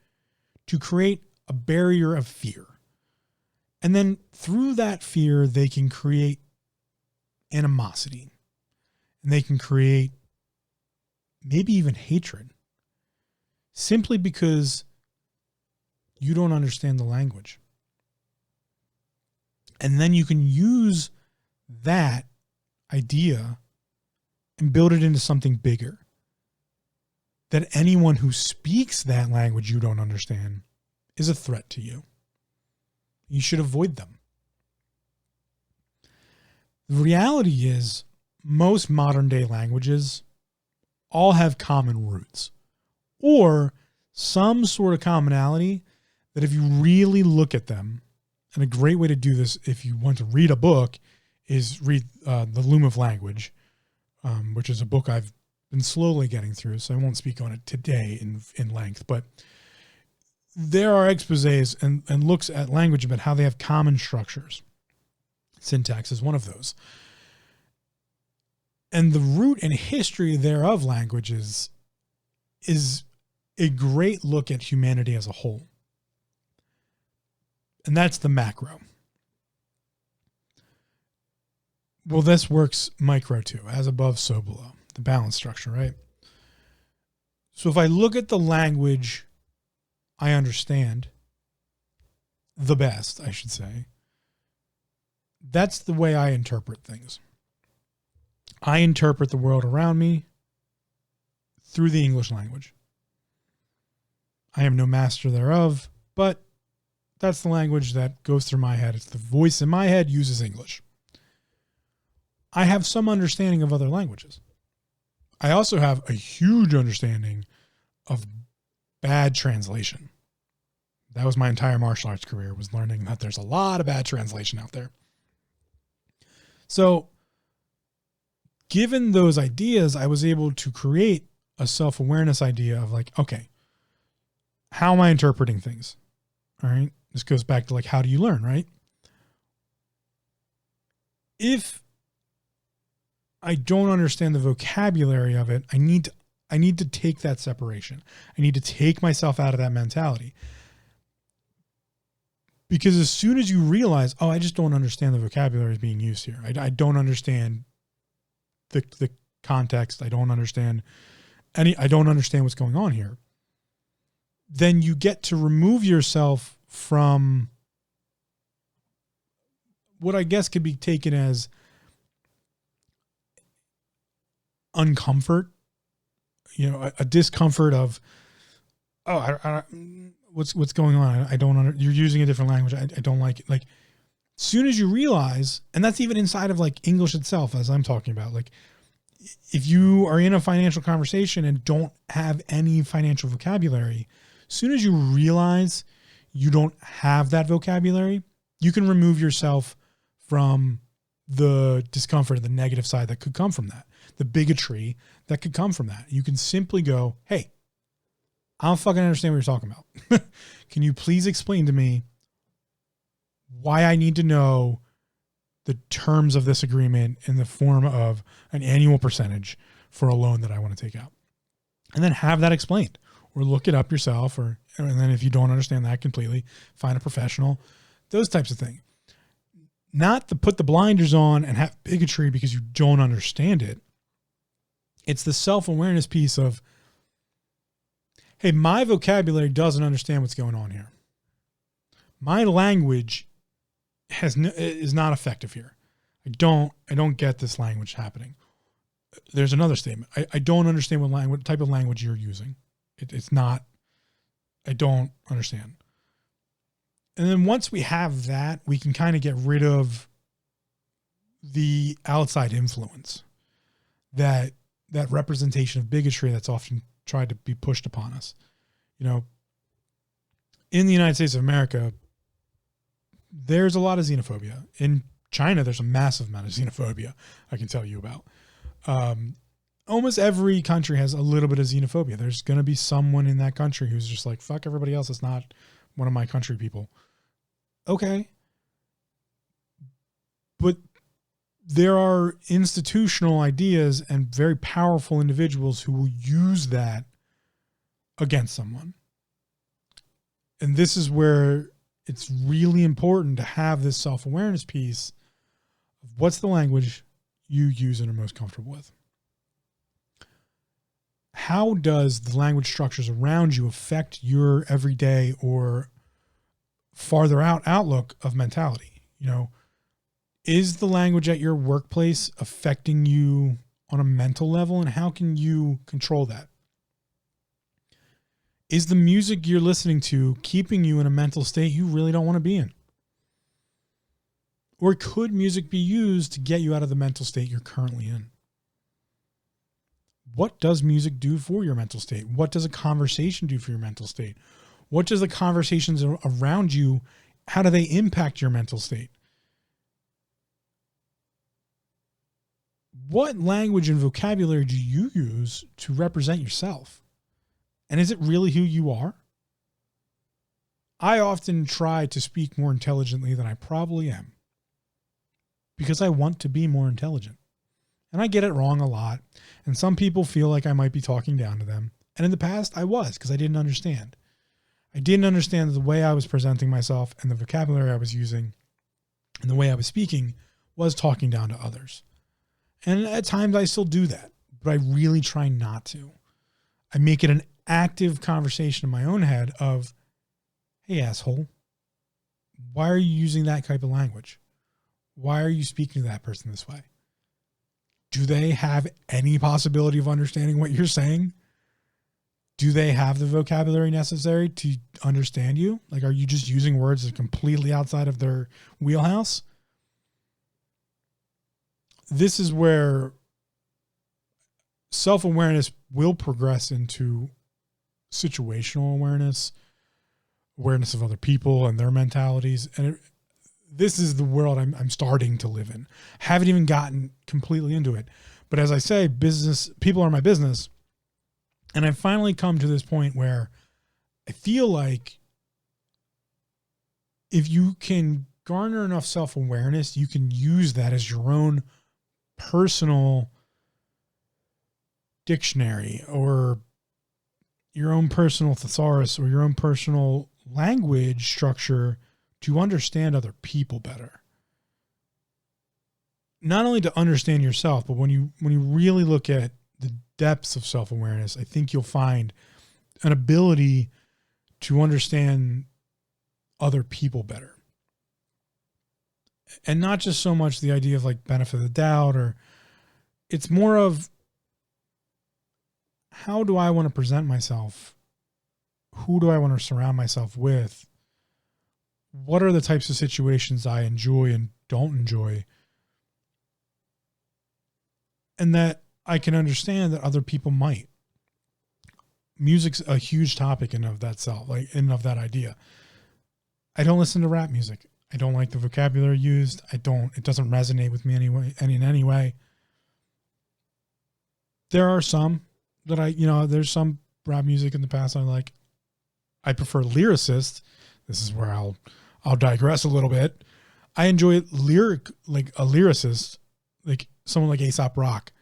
to create a barrier of fear. And then through that fear, they can create animosity. And they can create maybe even hatred. Simply because you don't understand the language. And then you can use that idea and build it into something bigger. That anyone who speaks that language you don't understand is a threat to you. You should avoid them. The reality is most modern day languages all have common roots or some sort of commonality that if you really look at them, and a great way to do this if you want to read a book is read The Loom of Language, which is a book I've been slowly getting through, so I won't speak on it today in length, but there are exposés and looks at language about how they have common structures. Syntax is one of those. And the root and history thereof languages is a great look at humanity as a whole. And that's the macro. Well, this works micro too, as above, so below. The balance structure, right? So if I look at the language I understand the best, I should say, that's the way I interpret things. I interpret the world around me through the English language. I am no master thereof, but that's the language that goes through my head. It's the voice in my head uses English. I have some understanding of other languages. I also have a huge understanding of bad translation. That was my entire martial arts career, was learning that there's a lot of bad translation out there. So, given those ideas, I was able to create a self-awareness idea of like, okay, how am I interpreting things? All right. This goes back to like, how do you learn, right? If I don't understand the vocabulary of it, I need to take that separation. I need to take myself out of that mentality. Because as soon as you realize, oh, I just don't understand the vocabulary being used here. I don't understand the context. I don't understand what's going on here. Then you get to remove yourself from what I guess could be taken as uncomfort, a discomfort of, what's going on? I don't you're using a different language. I don't like it. Like, as soon as you realize, and that's even inside of like English itself, as I'm talking about, like if you are in a financial conversation and don't have any financial vocabulary, as soon as you realize you don't have that vocabulary, you can remove yourself from the discomfort, the negative side that could come from that, the bigotry that could come from that. You can simply go, hey, I don't fucking understand what you're talking about. Can you please explain to me why I need to know the terms of this agreement in the form of an annual percentage for a loan that I want to take out? And then have that explained, or look it up yourself, and then if you don't understand that completely, find a professional, those types of things. Not to put the blinders on and have bigotry because you don't understand it. It's the self-awareness piece of, hey, my vocabulary doesn't understand what's going on here. My language is not effective here. I don't get this language happening. There's another statement. I don't understand what type of language you're using. It's not, I don't understand. And then once we have that, we can kind of get rid of the outside influence, that representation of bigotry that's often tried to be pushed upon us. In the United States of America, there's a lot of xenophobia. In China, there's a massive amount of xenophobia I can tell you about. Almost every country has a little bit of xenophobia. There's going to be someone in that country who's just like, fuck everybody else. It's not one of my country people. Okay. But there are institutional ideas and very powerful individuals who will use that against someone. And this is where it's really important to have this self-awareness piece of what's the language you use and are most comfortable with. How does the language structures around you affect your everyday or farther out outlook of mentality? Is the language at your workplace affecting you on a mental level, and how can you control that? Is the music you're listening to keeping you in a mental state you really don't want to be in? Or could music be used to get you out of the mental state you're currently in? What does music do for your mental state? What does a conversation do for your mental state? What does the conversations around you, how do they impact your mental state? What language and vocabulary do you use to represent yourself? And is it really who you are? I often try to speak more intelligently than I probably am, because I want to be more intelligent. And I get it wrong a lot. And some people feel like I might be talking down to them. And in the past, I was, because I didn't understand. I didn't understand the way I was presenting myself and the vocabulary I was using and the way I was speaking was talking down to others. And at times I still do that, but I really try not to. I make it an active conversation in my own head of, hey, asshole, why are you using that type of language? Why are you speaking to that person this way? Do they have any possibility of understanding what you're saying? Do they have the vocabulary necessary to understand you? Like, are you just using words that are completely outside of their wheelhouse? This is where self-awareness will progress into situational awareness, awareness of other people and their mentalities. And this is the world I'm starting to live in. Haven't even gotten completely into it. But as I say, people are my business. And I've finally come to this point where I feel like if you can garner enough self-awareness, you can use that as your own personal dictionary or your own personal thesaurus or your own personal language structure to understand other people better. Not only to understand yourself, but when you really look at the depths of self-awareness, I think you'll find an ability to understand other people better. And not just so much the idea of like benefit of the doubt, or it's more of how do I want to present myself? Who do I want to surround myself with? What are the types of situations I enjoy and don't enjoy? And that I can understand that other people might. Music's a huge topic in of that self, like in of that idea. I don't listen to rap music. I don't like the vocabulary used. It doesn't resonate with me anyway, in any way. There are some that there's some rap music in the past I like. I prefer lyricists. This is where I'll digress a little bit. I enjoy like a lyricist, like someone like A$AP Rock,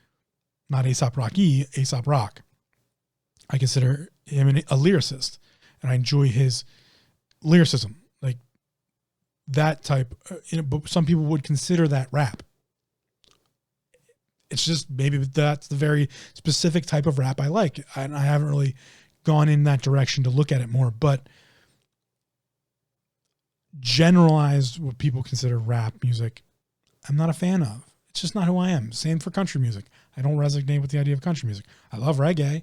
not A$AP Rocky, A$AP Rock. I consider him a lyricist, and I enjoy his lyricism, like that type. But some people would consider that rap. It's just maybe that's the very specific type of rap I like. I haven't really gone in that direction to look at it more, but generalized what people consider rap music, I'm not a fan of. It's just not who I am. Same for country music. I don't resonate with the idea of country music. I love reggae.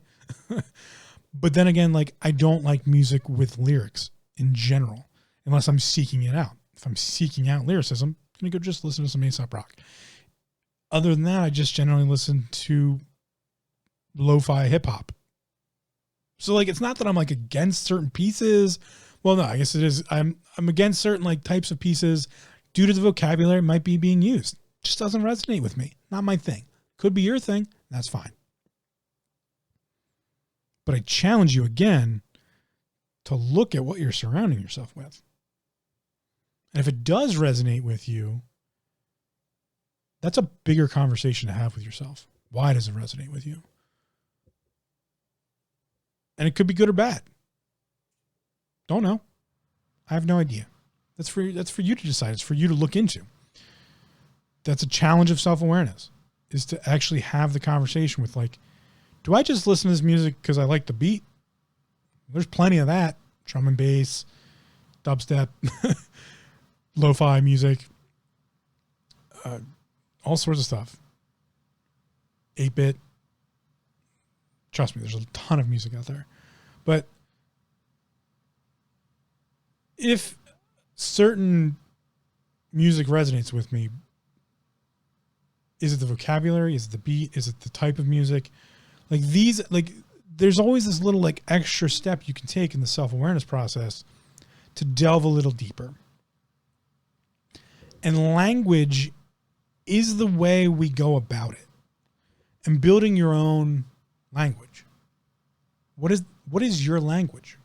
But then again, like I don't like music with lyrics in general, unless I'm seeking it out. If I'm seeking out lyricism, I'm going to go just listen to some A$AP Rock. Other than that, I just generally listen to lo-fi hip hop. So like, it's not that I'm like against certain pieces. Well, no, I guess it is. I'm against certain like types of pieces due to the vocabulary it might be being used. Just doesn't resonate with me. Not my thing. Could be your thing. That's fine. But I challenge you again to look at what you're surrounding yourself with. And if it does resonate with you, that's a bigger conversation to have with yourself. Why does it resonate with you? And it could be good or bad. Don't know. I have no idea. That's for you to decide. It's for you to look into. That's a challenge of self-awareness, is to actually have the conversation with like, do I just listen to this music because I like the beat? There's plenty of that. Drum and bass, dubstep, lo-fi music, all sorts of stuff. 8-bit. Trust me, there's a ton of music out there. But if certain music resonates with me, is it the vocabulary? Is it the beat? Is it the type of music? Like these, like there's always this little like extra step you can take in the self-awareness process to delve a little deeper. And language is the way we go about it. And building your own language. What is your language?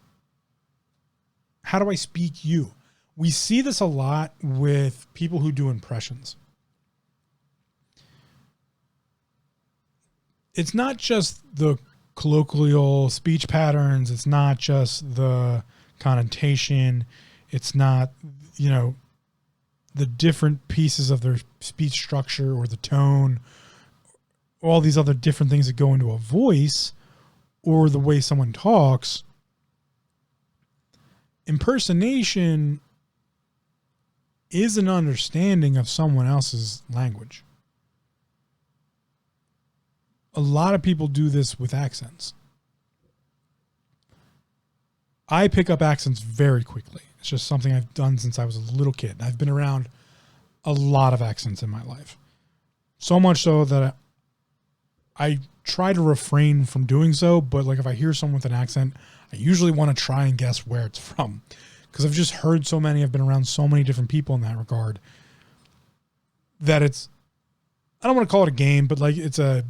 How do I speak you? We see this a lot with people who do impressions. It's not just the colloquial speech patterns. It's not just the connotation. It's not, the different pieces of their speech structure or the tone, all these other different things that go into a voice or the way someone talks. Impersonation is an understanding of someone else's language. A lot of people do this with accents. I pick up accents very quickly. It's just something I've done since I was a little kid. I've been around a lot of accents in my life. So much so that I try to refrain from doing so, but like if I hear someone with an accent, I usually want to try and guess where it's from. Because I've just heard so many, I've been around so many different people in that regard, that it's, I don't want to call it a game, but like it's an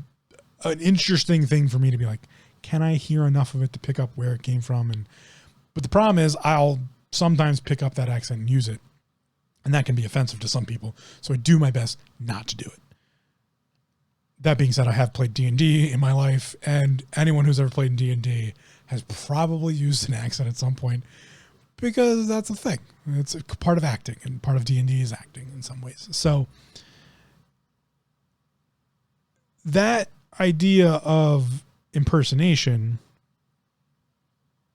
interesting thing for me to be like, can I hear enough of it to pick up where it came from? But the problem is I'll sometimes pick up that accent and use it. And that can be offensive to some people. So I do my best not to do it. That being said, I have played D&D in my life, and anyone who's ever played D&D has probably used an accent at some point, because that's a thing. It's a part of acting, and part of D&D is acting in some ways. So that idea of impersonation,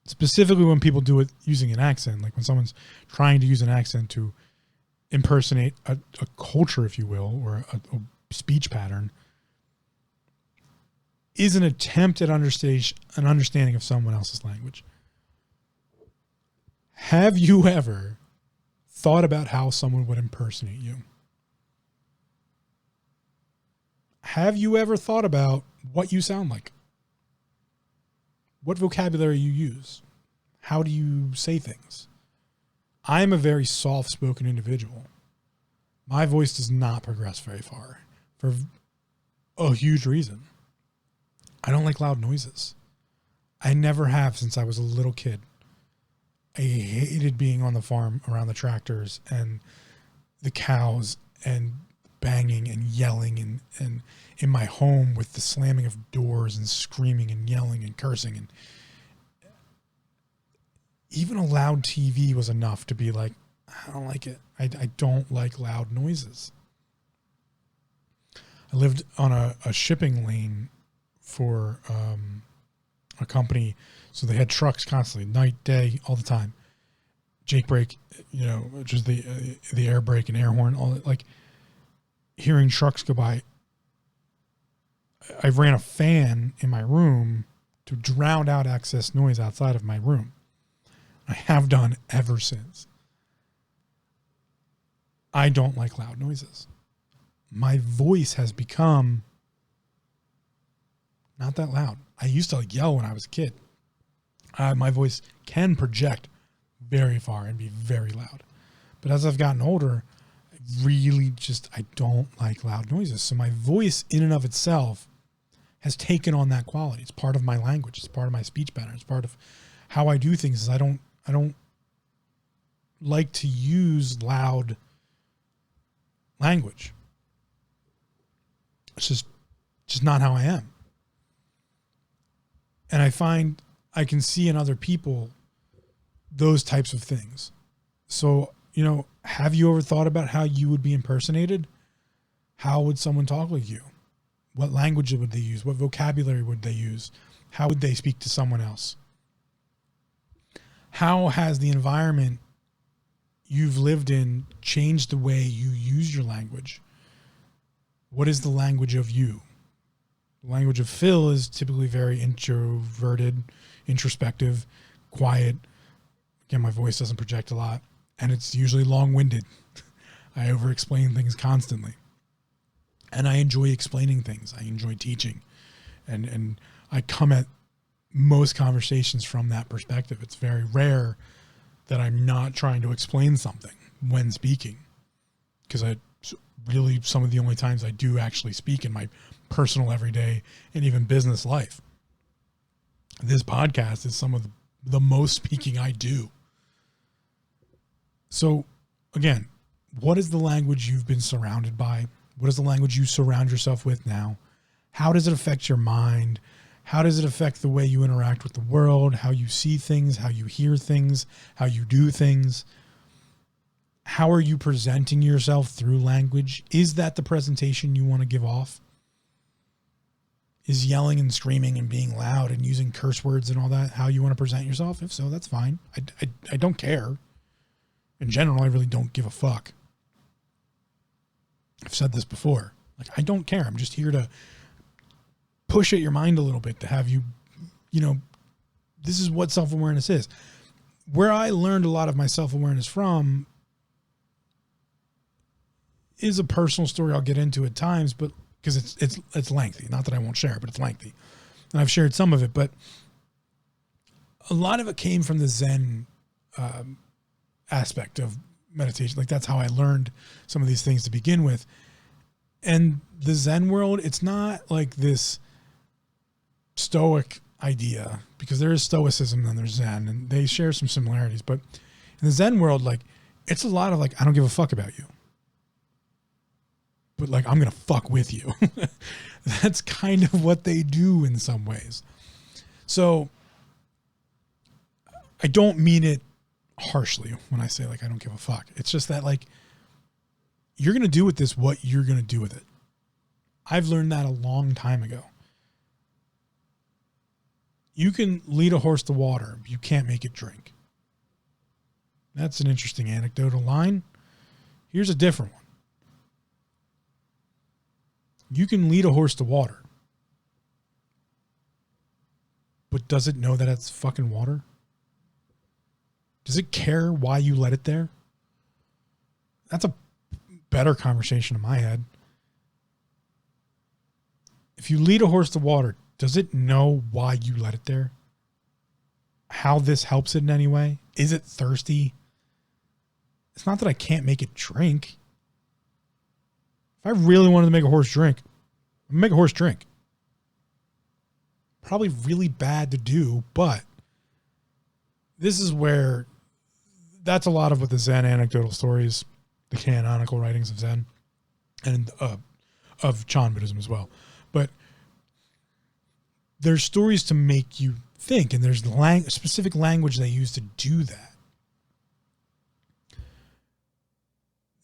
specifically when people do it using an accent, like when someone's trying to use an accent to impersonate a culture, if you will, or a speech pattern, is an attempt at an understanding of someone else's language. Have you ever thought about how someone would impersonate you? Have you ever thought about what you sound like? What vocabulary you use? How do you say things? I'm a very soft-spoken individual. My voice does not progress very far for a huge reason. I don't like loud noises. I never have since I was a little kid. I hated being on the farm around the tractors and the cows and banging and yelling and in my home with the slamming of doors and screaming and yelling and cursing. And even a loud TV was enough to be like, I don't like it. I don't like loud noises. I lived on a shipping lane for a company, so they had trucks constantly, night, day, all the time. Jake brake, which is the air brake and air horn, all that. Like, hearing trucks go by. I ran a fan in my room to drown out excess noise outside of my room. I have done ever since. I don't like loud noises. My voice has become not that loud. I used to yell when I was a kid. My voice can project very far and be very loud. But as I've gotten older, I don't like loud noises. So my voice in and of itself has taken on that quality. It's part of my language. It's part of my speech pattern. It's part of how I do things. I don't like to use loud language. It's just not how I am. And I find I can see in other people those types of things. So, have you ever thought about how you would be impersonated? How would someone talk like you? What language would they use? What vocabulary would they use? How would they speak to someone else? How has the environment you've lived in changed the way you use your language? What is the language of you? The language of Phil is typically very introverted, introspective, quiet. Again, my voice doesn't project a lot, and it's usually long-winded. I over-explain things constantly. And I enjoy explaining things. I enjoy teaching. And I come at most conversations from that perspective. It's very rare that I'm not trying to explain something when speaking, because really some of the only times I do actually speak in my personal, everyday, and even business life. This podcast is some of the most speaking I do. So again, what is the language you've been surrounded by? What is the language you surround yourself with now? How does it affect your mind? How does it affect the way you interact with the world, how you see things, how you hear things, how you do things? How are you presenting yourself through language? Is that the presentation you want to give off? Is yelling and screaming and being loud and using curse words and all that how you want to present yourself? If so, that's fine. I don't care. In general, I really don't give a fuck. I've said this before. I don't care. I'm just here to push at your mind a little bit, to have you, this is what self-awareness is. Where I learned a lot of my self-awareness from is a personal story I'll get into at times, but because it's lengthy. Not that I won't share, but it's lengthy. And I've shared some of it, but a lot of it came from the Zen aspect of meditation. That's how I learned some of these things to begin with. And the Zen world, it's not like this stoic idea, because there is stoicism and there's Zen, and they share some similarities. But In the Zen world, like, it's a lot of like, I don't give a fuck about you, but like, I'm going to fuck with you. That's kind of what they do in some ways. So I don't mean it harshly when I say like, I don't give a fuck. It's just that like, you're going to do with this what you're going to do with it. I've learned that a long time ago. You can lead a horse to water. You can't make it drink. That's an interesting anecdotal line. Here's a different one. You can lead a horse to water. But does it know that it's fucking water? Does it care why you let it there? That's a better conversation in my head. If you lead a horse to water, does it know why you let it there? How this helps it in any way? Is it thirsty? It's not that I can't make it drink. If I really wanted to make a horse drink, I'd make a horse drink. Probably really bad to do, but this is where that's a lot of what the Zen anecdotal stories, the canonical writings of Zen and of Chan Buddhism as well. But there's stories to make you think, and there's specific language they use to do that.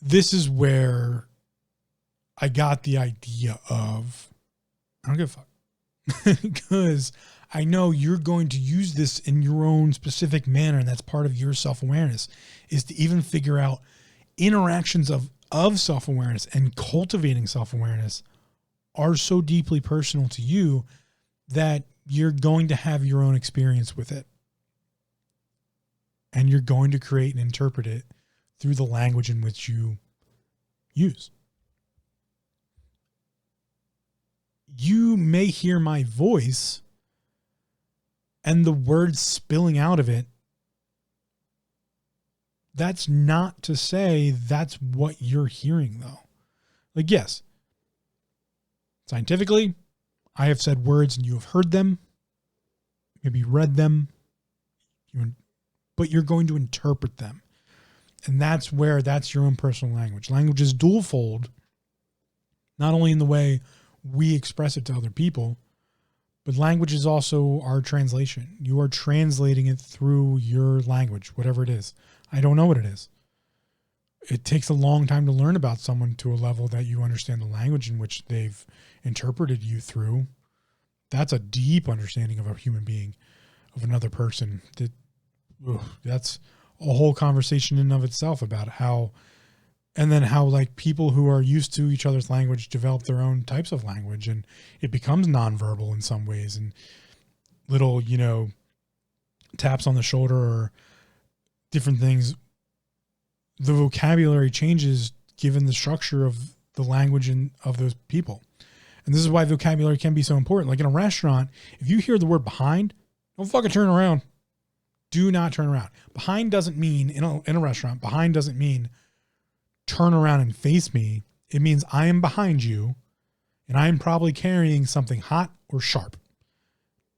This is where I got the idea of, I don't give a fuck. Because I know you're going to use this in your own specific manner, and that's part of your self-awareness, is to even figure out interactions of self-awareness and cultivating self-awareness are so deeply personal to you that you're going to have your own experience with it. And you're going to create and interpret it through the language in which you use. You may hear my voice and the words spilling out of it. That's not to say that's what you're hearing, though. Like, yes, scientifically, I have said words and you have heard them, maybe read them, but you're going to interpret them. And that's your own personal language. Language is dual-fold, not only in the way we express it to other people, but language is also our translation. You are translating it through your language, whatever it is. I don't know what it is. It takes a long time to learn about someone to a level that you understand the language in which they've interpreted you through. That's a deep understanding of a human being, of another person. That's a whole conversation in and of itself about how like people who are used to each other's language develop their own types of language, and it becomes nonverbal in some ways, and little, taps on the shoulder or different things. The vocabulary changes given the structure of the language of those people. And this is why vocabulary can be so important. Like in a restaurant, if you hear the word behind, don't fucking turn around. Do not turn around. Behind doesn't mean, in a restaurant, behind doesn't mean turn around and face me. It means I am behind you and I am probably carrying something hot or sharp.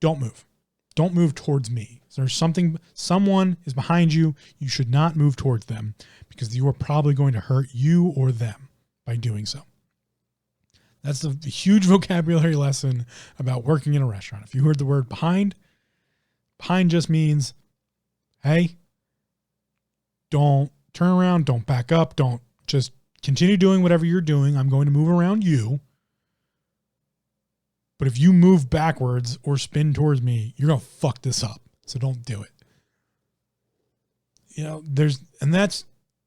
Don't move. Don't move towards me. So someone is behind you. You should not move towards them because you are probably going to hurt you or them by doing so. That's the huge vocabulary lesson about working in a restaurant. If you heard the word behind just means, hey, don't turn around, don't back up, don't just continue doing whatever you're doing. I'm going to move around you. But if you move backwards or spin towards me, you're going to fuck this up. So don't do it.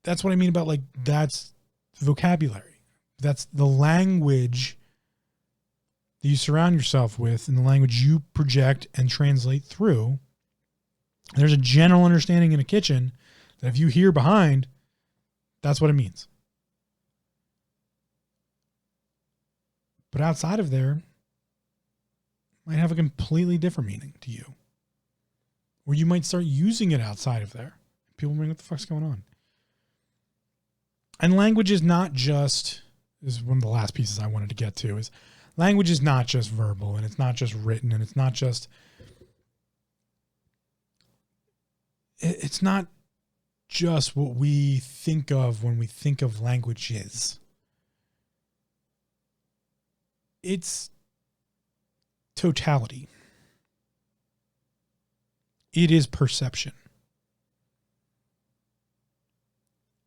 That's what I mean about, like, that's vocabulary. That's the language that you surround yourself with and the language you project and translate through. There's a general understanding in a kitchen that if you hear behind, that's what it means. But outside of there, it might have a completely different meaning to you. Or you might start using it outside of there. People will be like, what the fuck's going on? And language is not just, this is one of the last pieces I wanted to get to, is language is not just verbal, and it's not just written, and it's not just, it's not just what we think of when we think of languages. It's totality. It is perception.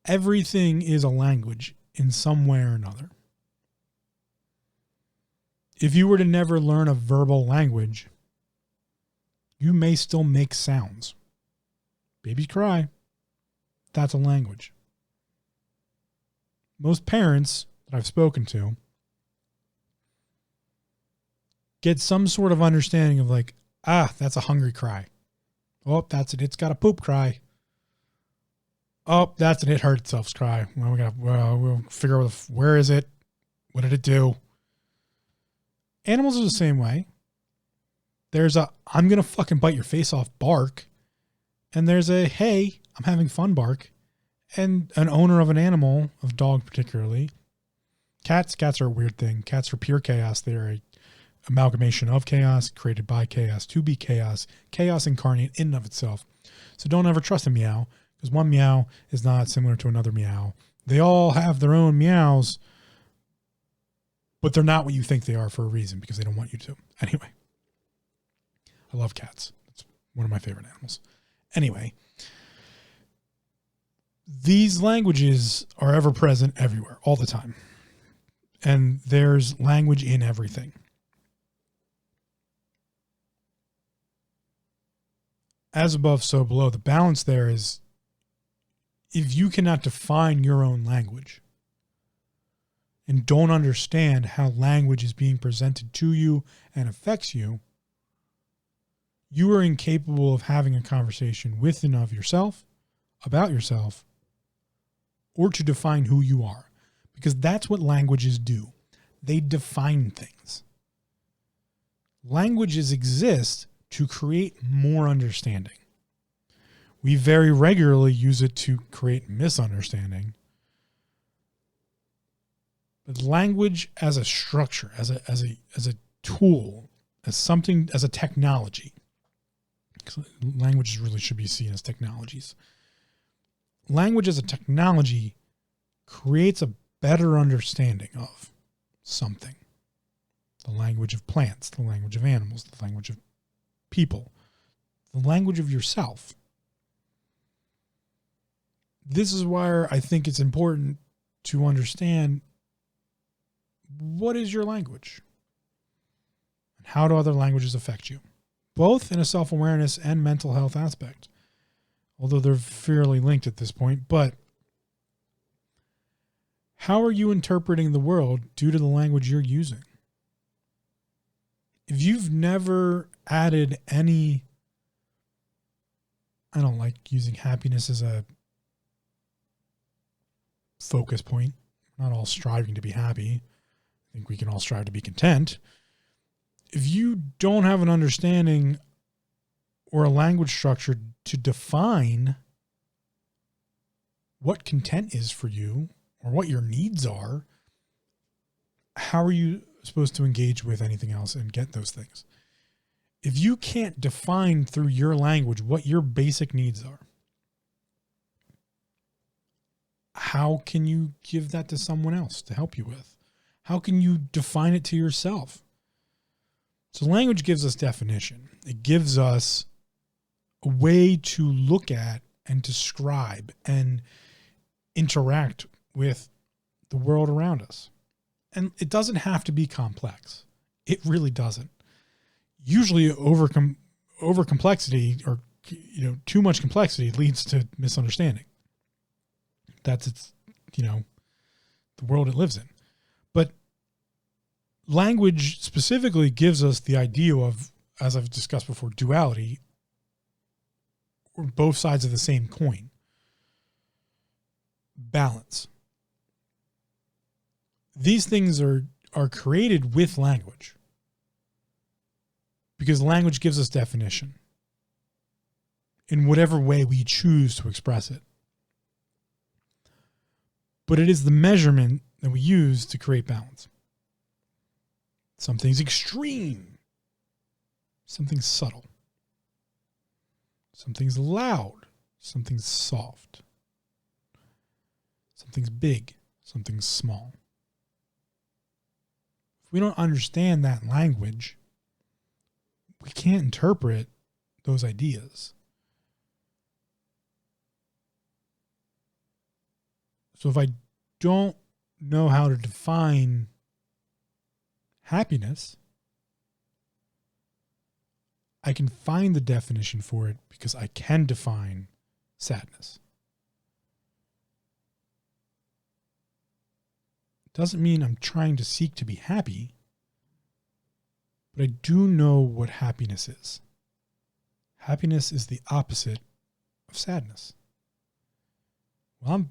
Everything is a language in some way or another. If you were to never learn a verbal language, you may still make sounds. Babies cry. That's a language. Most parents that I've spoken to get some sort of understanding of like, that's a hungry cry. Oh, that's it. It's got a poop cry. Oh, that's an it hurt itself's cry. Well, we'll figure out where is it? What did it do? Animals are the same way. There's a I'm going to fucking bite your face off bark. And there's a hey, I'm having fun bark. And an owner of an animal, of dog particularly. Cats are a weird thing. Cats are pure chaos. They are a amalgamation of chaos, created by chaos, to be chaos incarnate in and of itself. So don't ever trust a meow, because one meow is not similar to another meow. They all have their own meows, but they're not what you think they are for a reason, because they don't want you to. Anyway, I love cats. It's one of my favorite animals. Anyway, these languages are ever present everywhere, all the time. And there's language in everything. As above, so below. The balance there is, if you cannot define your own language and don't understand how language is being presented to you and affects you, you are incapable of having a conversation with and of yourself, about yourself, or to define who you are. Because that's what languages do. They define things. Languages exist to create more understanding. We very regularly use it to create misunderstanding. But language as a structure, as a tool, as something, as a technology. Languages really should be seen as technologies. Language as a technology creates a better understanding of something. The language of plants, the language of animals, the language of people, the language of yourself. This is why I think it's important to understand, what is your language? And how do other languages affect you? Both in a self-awareness and mental health aspect. Although they're fairly linked at this point. But how are you interpreting the world due to the language you're using? If you've never added any, I don't like using happiness as a focus point. We're not all striving to be happy. I think we can all strive to be content. If you don't have an understanding or a language structure to define what content is for you or what your needs are, how are you supposed to engage with anything else and get those things? If you can't define through your language what your basic needs are, how can you give that to someone else to help you with? How can you define it to yourself? So language gives us definition. It gives us a way to look at and describe and interact with the world around us. And it doesn't have to be complex. It really doesn't. Usually over complexity or too much complexity leads to misunderstanding. That's the world it lives in. But language specifically gives us the idea of, as I've discussed before, duality, or both sides of the same coin. Balance. These things are created with language, because language gives us definition in whatever way we choose to express it. But it is the measurement that we use to create balance. Something's extreme. Something's subtle. Something's loud. Something's soft. Something's big, something's small. If we don't understand that language, we can't interpret those ideas. So if I don't know how to define happiness, I can find the definition for it because I can define sadness. Doesn't mean I'm trying to seek to be happy, but I do know what happiness is. Happiness is the opposite of sadness. Well, I'm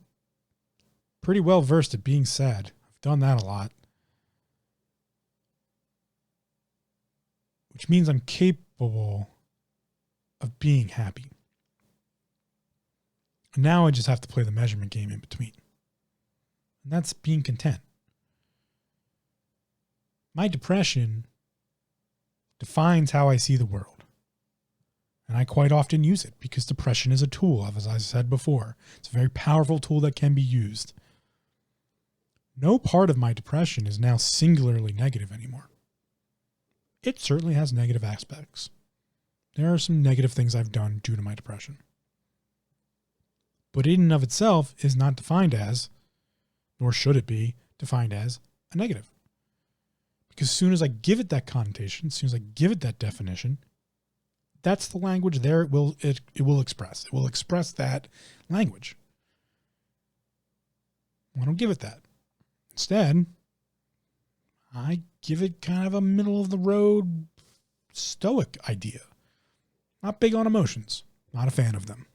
pretty well versed at being sad. I've done that a lot. Which means I'm capable of being happy. And now I just have to play the measurement game in between. And that's being content. My depression defines how I see the world. And I quite often use it because depression is a tool, as I said before. It's a very powerful tool that can be used. No part of my depression is now singularly negative anymore. It certainly has negative aspects. There are some negative things I've done due to my depression. But in and of itself is not defined as, nor should it be, defined as a negative. Because as soon as I give it that connotation, as soon as I give it that definition, that's the language there it will express. It will express that language. I don't give it that. Instead, I give it kind of a middle of the road stoic idea. Not big on emotions. Not a fan of them.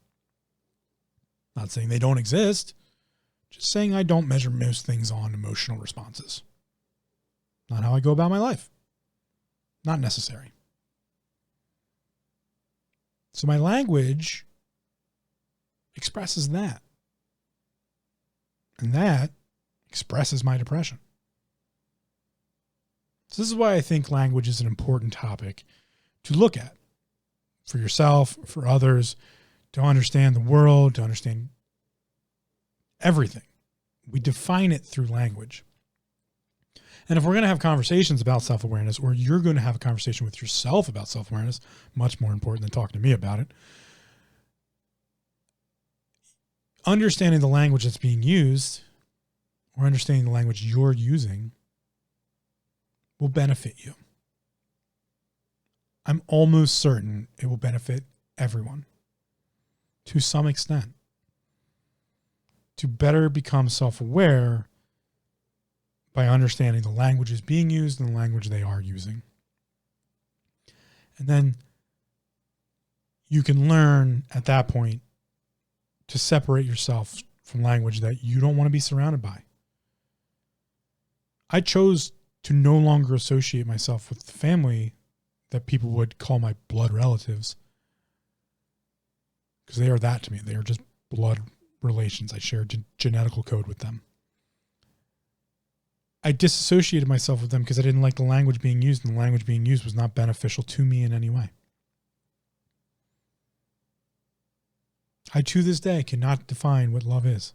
Not saying they don't exist. Just saying I don't measure most things on emotional responses. Not how I go about my life. Not necessary. So my language expresses that. And that expresses my depression. So this is why I think language is an important topic to look at for yourself, for others, to understand the world, to understand everything. We define it through language. And if we're going to have conversations about self-awareness, or you're going to have a conversation with yourself about self-awareness, much more important than talking to me about it, understanding the language that's being used, or understanding the language you're using, will benefit you. I'm almost certain it will benefit everyone to some extent. To better become self-aware by understanding the languages being used and the language they are using. And then you can learn at that point to separate yourself from language that you don't want to be surrounded by. I chose to no longer associate myself with the family that people would call my blood relatives, because they are that to me. They are just blood relations. I share genetical code with them. I disassociated myself with them because I didn't like the language being used, and the language being used was not beneficial to me in any way. I, to this day, cannot define what love is.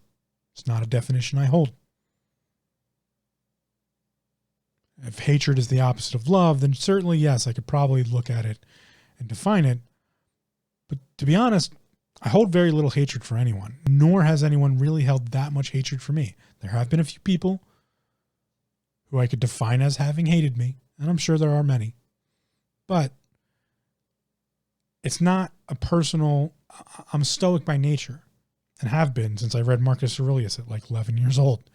It's not a definition I hold. If hatred is the opposite of love, then certainly, yes, I could probably look at it and define it. But to be honest, I hold very little hatred for anyone, nor has anyone really held that much hatred for me. There have been a few people who I could define as having hated me, and I'm sure there are many. But it's not a personal, I'm stoic by nature, and have been since I read Marcus Aurelius at like 11 years old.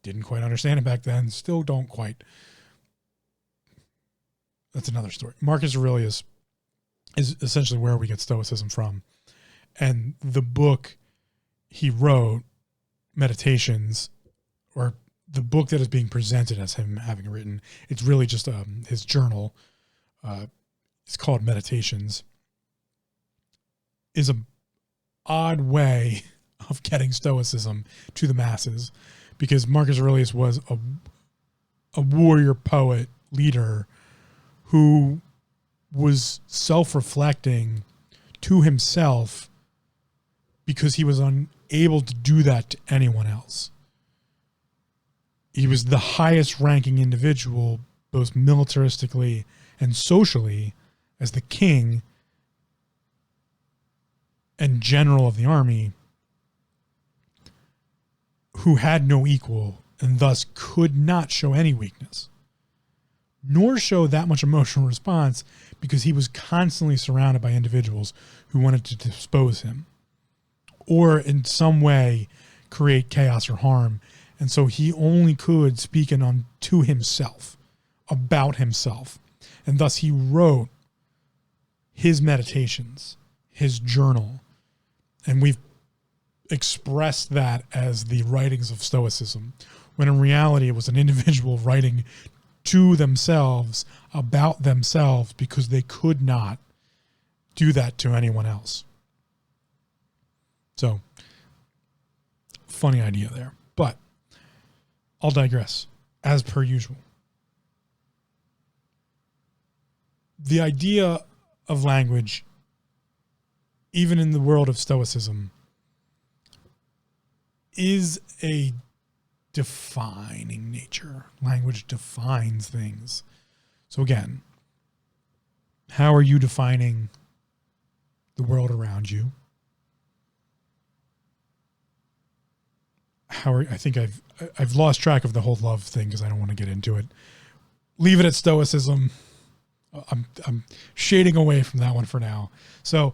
Didn't quite understand it back then, still don't quite. That's another story. Marcus Aurelius is essentially where we get Stoicism from. And the book he wrote, Meditations, or the book that is being presented as him having written, it's really just his journal. It's called Meditations. Is a odd way of getting Stoicism to the masses, because Marcus Aurelius was a warrior poet leader who was self-reflecting to himself because he was unable to do that to anyone else. He was the highest ranking individual, both militaristically and socially, as the king and general of the army, who had no equal and thus could not show any weakness, nor show that much emotional response, because he was constantly surrounded by individuals who wanted to dispose him or in some way create chaos or harm. And so he only could speak to himself, about himself. And thus he wrote his meditations, his journal. And we've expressed that as the writings of Stoicism, when in reality it was an individual writing to themselves, about themselves, because they could not do that to anyone else. So, funny idea there. But I'll digress, as per usual. The idea of language, even in the world of Stoicism, is a defining nature. Language defines things. So again, how are you defining the world around you? I think I've lost track of the whole love thing because I don't want to get into it. Leave it at Stoicism. I'm shading away from that one for now. So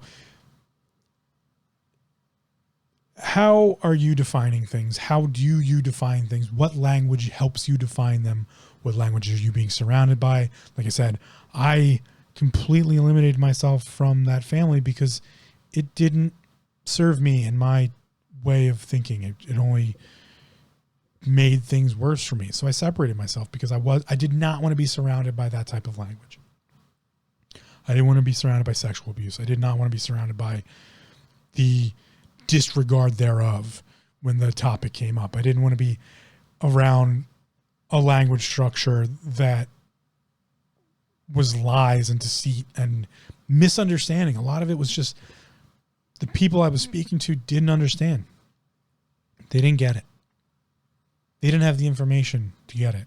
how are you defining things? How do you define things? What language helps you define them? What language are you being surrounded by? Like I said, I completely eliminated myself from that family because it didn't serve me in my way of thinking. It only made things worse for me. So I separated myself because I did not want to be surrounded by that type of language. I didn't want to be surrounded by sexual abuse. I did not want to be surrounded by the disregard thereof when the topic came up. I didn't want to be around a language structure that was lies and deceit and misunderstanding. A lot of it was just the people I was speaking to didn't understand. They didn't get it. They didn't have the information to get it.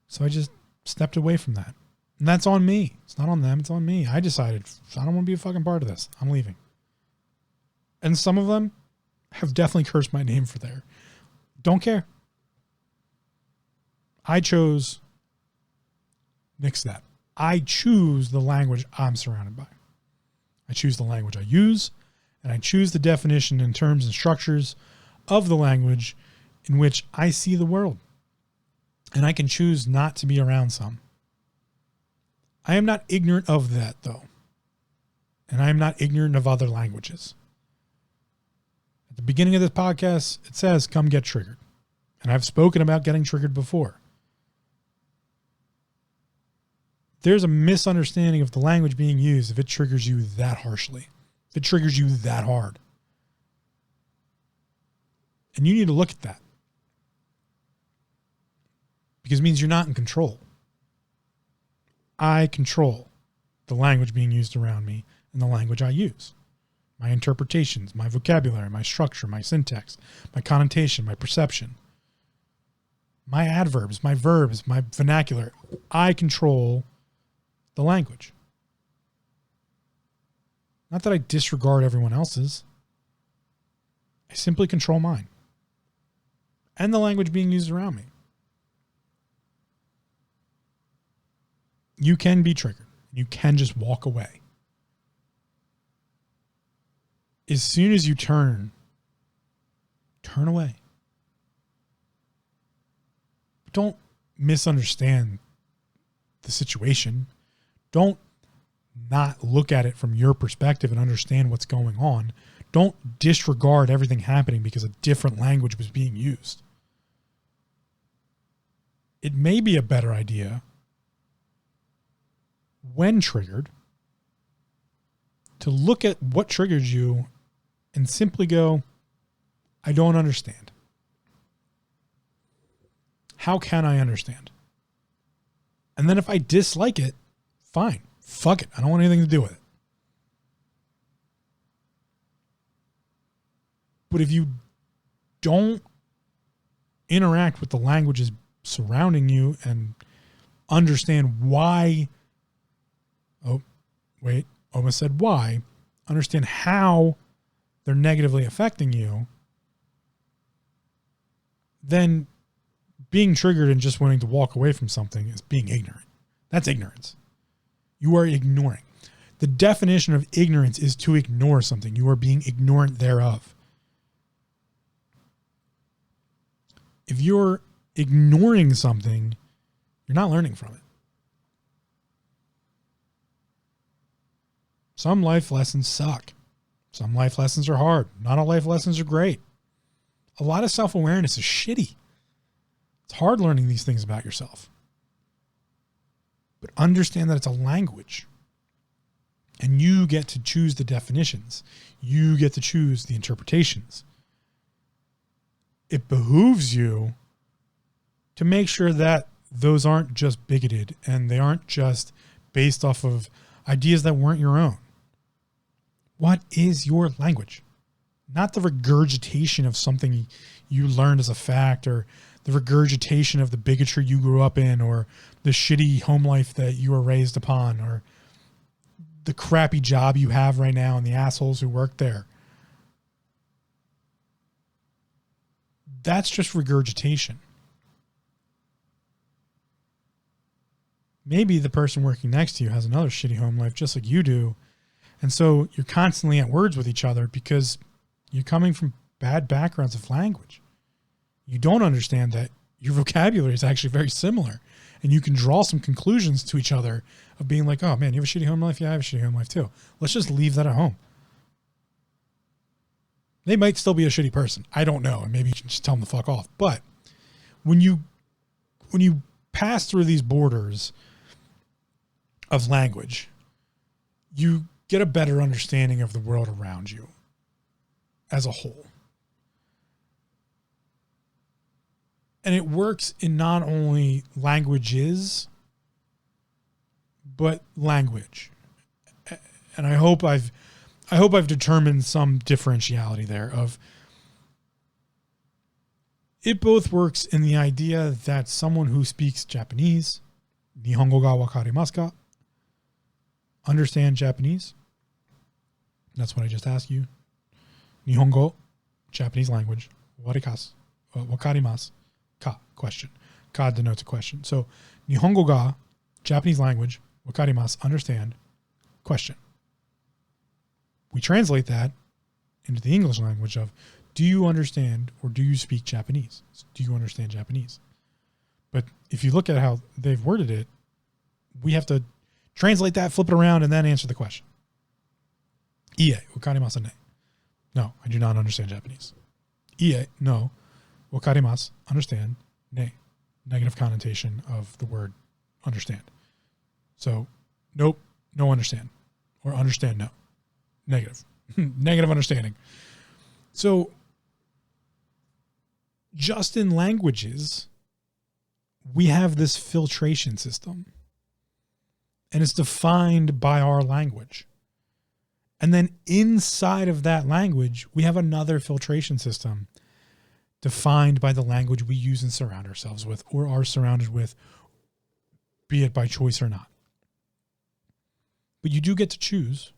So I just stepped away from that. And that's on me. It's not on them. It's on me. I decided I don't want to be a fucking part of this. I'm leaving. And some of them have definitely cursed my name for there. Don't care. I chose, nix that. I choose the language I'm surrounded by. I choose the language I use, and I choose the definition and terms and structures of the language in which I see the world. And I can choose not to be around some. I am not ignorant of that, though. And I am not ignorant of other languages. At the beginning of this podcast, it says, come get triggered. And I've spoken about getting triggered before. There's a misunderstanding of the language being used if it triggers you that harshly. If it triggers you that hard. And you need to look at that. Because it means you're not in control. I control the language being used around me and the language I use. My interpretations, my vocabulary, my structure, my syntax, my connotation, my perception, my adverbs, my verbs, my vernacular. I control the language. Not that I disregard everyone else's. I simply control mine and the language being used around me. You can be triggered. You can just walk away. As soon as you turn away. Don't misunderstand the situation. Don't not look at it from your perspective and understand what's going on. Don't disregard everything happening because a different language was being used. It may be a better idea, when triggered, to look at what triggers you and simply go, I don't understand. How can I understand? And then if I dislike it, fine. Fuck it. I don't want anything to do with it. But if you don't interact with the languages surrounding you and understand why. Oh, wait, almost said why. Understand how they're negatively affecting you, then being triggered and just wanting to walk away from something is being ignorant. That's ignorance. You are ignoring. The definition of ignorance is to ignore something. You are being ignorant thereof. If you're ignoring something, you're not learning from it. Some life lessons suck. Some life lessons are hard. Not all life lessons are great. A lot of self-awareness is shitty. It's hard learning these things about yourself. But understand that it's a language. And you get to choose the definitions. You get to choose the interpretations. It behooves you to make sure that those aren't just bigoted and they aren't just based off of ideas that weren't your own. What is your language? Not the regurgitation of something you learned as a fact, or the regurgitation of the bigotry you grew up in, or the shitty home life that you were raised upon, or the crappy job you have right now and the assholes who work there. That's just regurgitation. Maybe the person working next to you has another shitty home life just like you do. And so you're constantly at words with each other because you're coming from bad backgrounds of language. You don't understand that your vocabulary is actually very similar. And you can draw some conclusions to each other of being like, oh man, you have a shitty home life? Yeah, I have a shitty home life too. Let's just leave that at home. They might still be a shitty person. I don't know. And maybe you can just tell them to fuck off. But when you pass through these borders of language, you get a better understanding of the world around you as a whole. And it works in not only languages, but language. And I hope I've determined some differentiality there of it both works in the idea that someone who speaks Japanese, Nihongo ga wakarimasu ka? Understand Japanese? That's what I just asked you. Nihongo, Japanese language. Wakarimasu ka, question. Ka denotes a question. So, Nihongo ga, Japanese language. Wakarimasu, understand. Question. We translate that into the English language of, do you understand or do you speak Japanese? Do you understand Japanese? But if you look at how they've worded it, we have to translate that, flip it around, and then answer the question. Ie, wakarimasu ne. No, I do not understand Japanese. Ie, no. Wakarimasu, understand. Ne, negative connotation of the word understand. So, nope, no understand. Or understand, no. Negative. Negative understanding. So, just in languages, we have this filtration system. And it's defined by our language. And then inside of that language, we have another filtration system defined by the language we use and surround ourselves with or are surrounded with, be it by choice or not. But you do get to choose.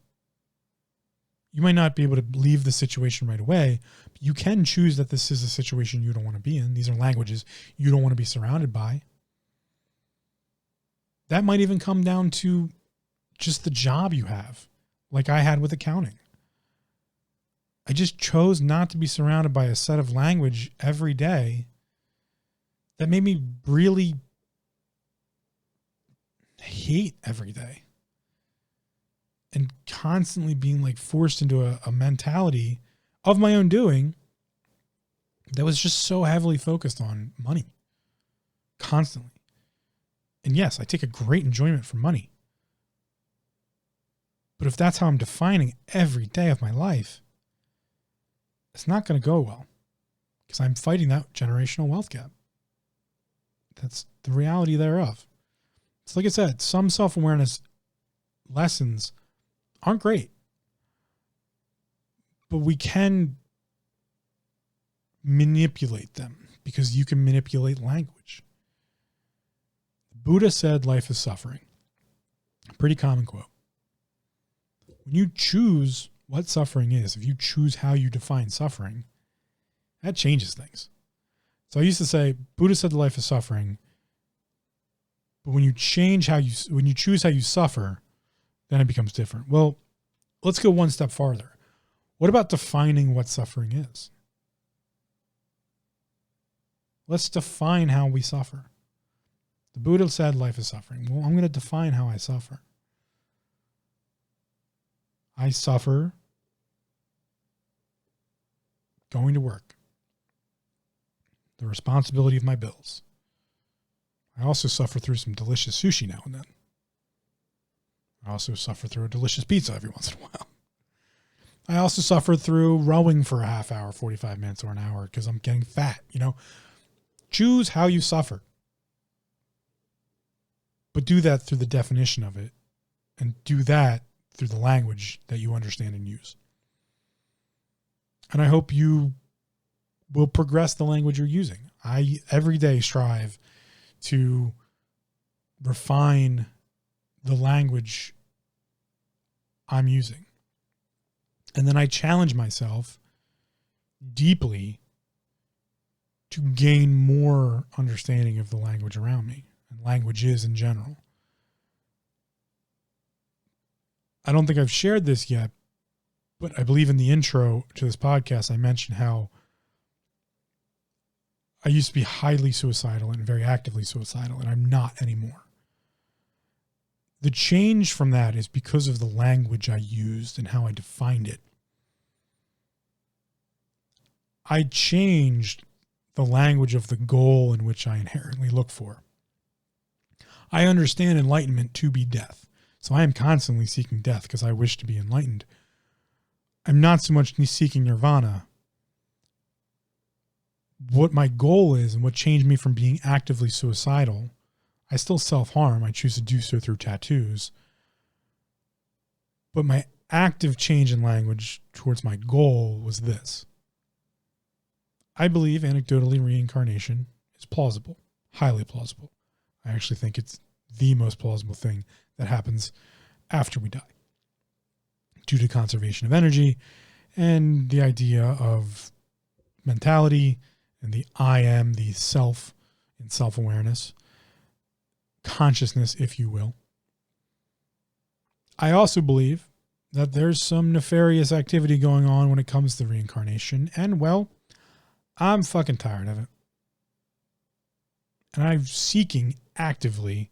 You might not be able to leave the situation right away, but you can choose that this is a situation you don't want to be in. These are languages you don't want to be surrounded by. That might even come down to just the job you have, like I had with accounting. I just chose not to be surrounded by a set of language every day that made me really hate every day. And constantly being like forced into a mentality of my own doing that was just so heavily focused on money. Constantly. And yes, I take a great enjoyment from money. But if that's how I'm defining every day of my life, it's not going to go well because I'm fighting that generational wealth gap. That's the reality thereof. It's like I said, some self-awareness lessons aren't great, but we can manipulate them because you can manipulate language. Buddha said life is suffering. A pretty common quote. When you choose what suffering is, if you choose how you define suffering, that changes things. So I used to say, Buddha said life is suffering, but when you choose how you suffer, then it becomes different. Well, let's go one step farther. What about defining what suffering is? Let's define how we suffer. The Buddha said life is suffering. Well, I'm going to define how I suffer. I suffer going to work, the responsibility of my bills. I also suffer through some delicious sushi now and then. I also suffer through a delicious pizza every once in a while. I also suffer through rowing for a half hour, 45 minutes, or an hour because I'm getting fat. Choose how you suffer. But do that through the definition of it, and do that through the language that you understand and use. And I hope you will progress the language you're using. I every day strive to refine the language I'm using. And then I challenge myself deeply to gain more understanding of the language around me and languages in general. I don't think I've shared this yet, but I believe in the intro to this podcast, I mentioned how I used to be highly suicidal and very actively suicidal, and I'm not anymore. The change from that is because of the language I used and how I defined it. I changed the language of the goal in which I inherently look for. I understand enlightenment to be death. So I am constantly seeking death because I wish to be enlightened. I'm not so much seeking nirvana. What my goal is and what changed me from being actively suicidal, I still self-harm. I choose to do so through tattoos. But my active change in language towards my goal was this. I believe anecdotally reincarnation is plausible, highly plausible. I actually think it's the most plausible thing that happens after we die due to conservation of energy and the idea of mentality and the I am, the self and self-awareness, consciousness, if you will. I also believe that there's some nefarious activity going on when it comes to reincarnation, and well, I'm fucking tired of it. And I'm seeking actively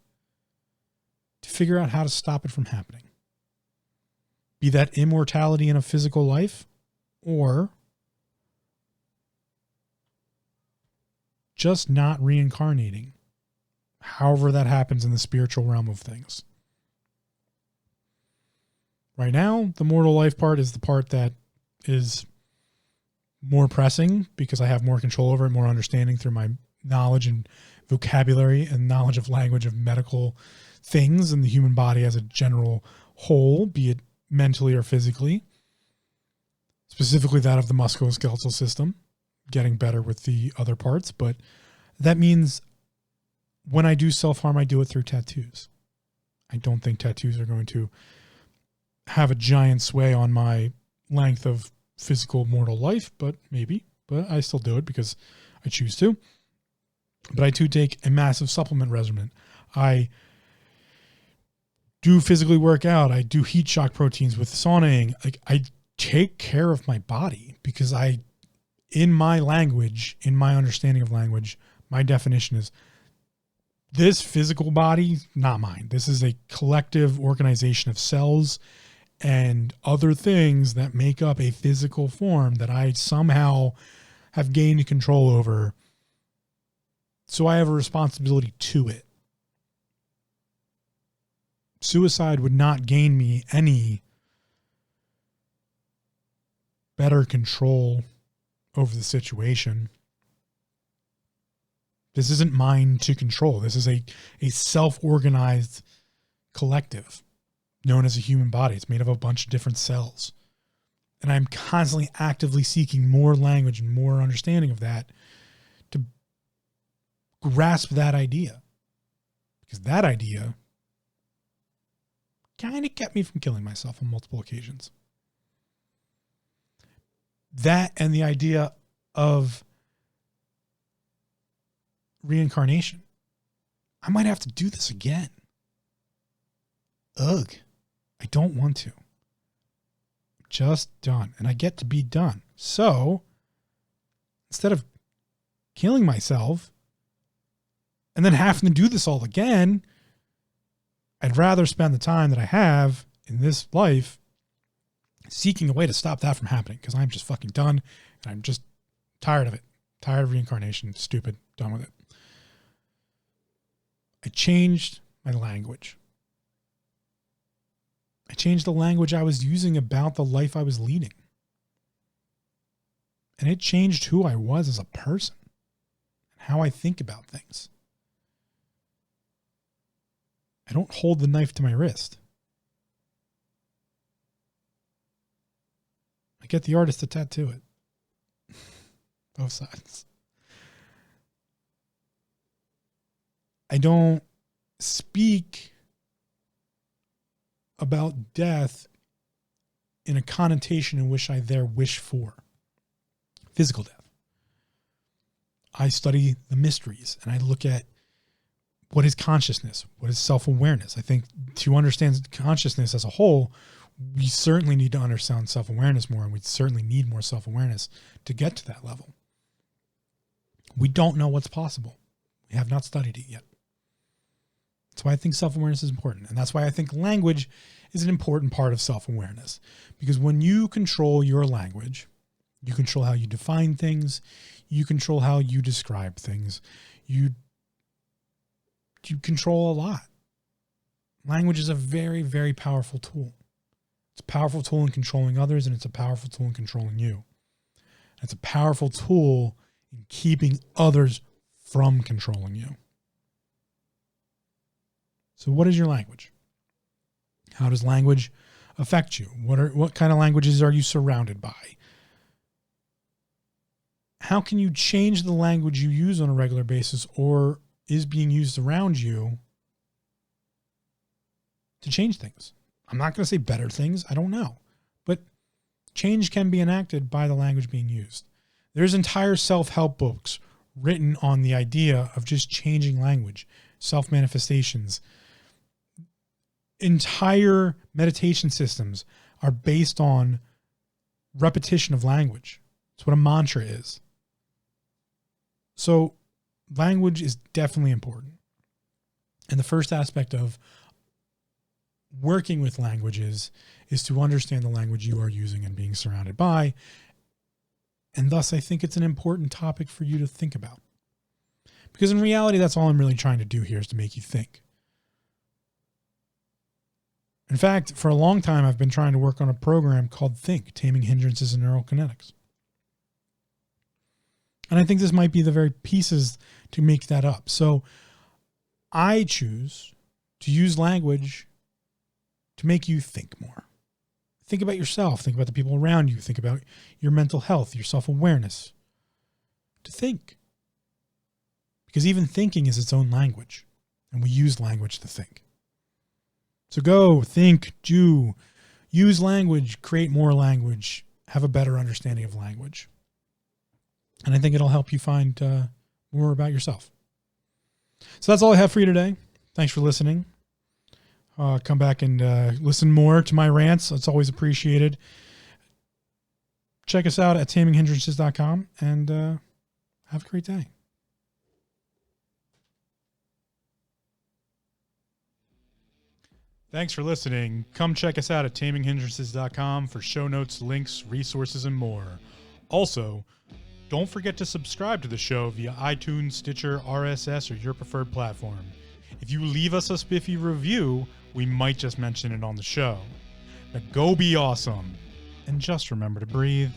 to figure out how to stop it from happening. Be that immortality in a physical life, or just not reincarnating. However that happens in the spiritual realm of things. Right now, the mortal life part is the part that is more pressing because I have more control over it, more understanding through my knowledge and vocabulary and knowledge of language of medical things and the human body as a general whole, be it mentally or physically, specifically that of the musculoskeletal system, getting better with the other parts. But that means when I do self-harm, I do it through tattoos. I don't think tattoos are going to have a giant sway on my length of physical mortal life, but maybe. But I still do it because I choose to. But I too take a massive supplement regimen. I do physically work out. I do heat shock proteins with saunaing. Like, I take care of my body because in my language, in my understanding of language, my definition is this physical body, not mine. This is a collective organization of cells and other things that make up a physical form that I somehow have gained control over. So I have a responsibility to it. Suicide would not gain me any better control over the situation. This isn't mine to control. This is a self-organized collective known as a human body. It's made of a bunch of different cells. And I'm constantly actively seeking more language and more understanding of that to grasp that idea, because that idea kind of kept me from killing myself on multiple occasions. That and the idea of reincarnation. I might have to do this again. Ugh. I don't want to. I'm just done. And I get to be done. So, instead of killing myself and then having to do this all again, I'd rather spend the time that I have in this life seeking a way to stop that from happening, because I'm just fucking done and I'm just tired of it. Tired of reincarnation. Stupid. Done with it. I changed my language. I changed the language I was using about the life I was leading. And it changed who I was as a person and how I think about things. I don't hold the knife to my wrist. I get the artist to tattoo it. Both sides. I don't speak about death in a connotation in which I there wish for physical death. I study the mysteries and I look at what is consciousness, what is self-awareness. I think to understand consciousness as a whole, we certainly need to understand self-awareness more, and we certainly need more self-awareness to get to that level. We don't know what's possible. We have not studied it yet. That's why I think self-awareness is important. And that's why I think language is an important part of self-awareness. Because when you control your language, you control how you define things, you control how you describe things, you control a lot. Language is a very, very powerful tool. It's a powerful tool in controlling others, and it's a powerful tool in controlling you. It's a powerful tool in keeping others from controlling you. So what is your language? How does language affect you? What kind of languages are you surrounded by? How can you change the language you use on a regular basis or is being used around you to change things? I'm not going to say better things. I don't know. But change can be enacted by the language being used. There's entire self-help books written on the idea of just changing language, self-manifestations. Entire meditation systems are based on repetition of language. It's what a mantra is. So language is definitely important. And the first aspect of working with languages is to understand the language you are using and being surrounded by. And thus, I think it's an important topic for you to think about. Because in reality, that's all I'm really trying to do here is to make you think. In fact, for a long time, I've been trying to work on a program called Think, Taming Hindrances in Neural Kinetics. And I think this might be the very pieces to make that up. So I choose to use language to make you think more. Think about yourself. Think about the people around you. Think about your mental health, your self-awareness. To think. Because even thinking is its own language. And we use language to think. So go, think, do, use language, create more language, have a better understanding of language. And I think it'll help you find more about yourself. So that's all I have for you today. Thanks for listening. Come back and listen more to my rants. It's always appreciated. Check us out at taminghindrances.com and have a great day. Thanks for listening. Come check us out at taminghindrances.com for show notes, links, resources, and more. Also, don't forget to subscribe to the show via iTunes, Stitcher, RSS, or your preferred platform. If you leave us a spiffy review, we might just mention it on the show. Now go be awesome. And just remember to breathe.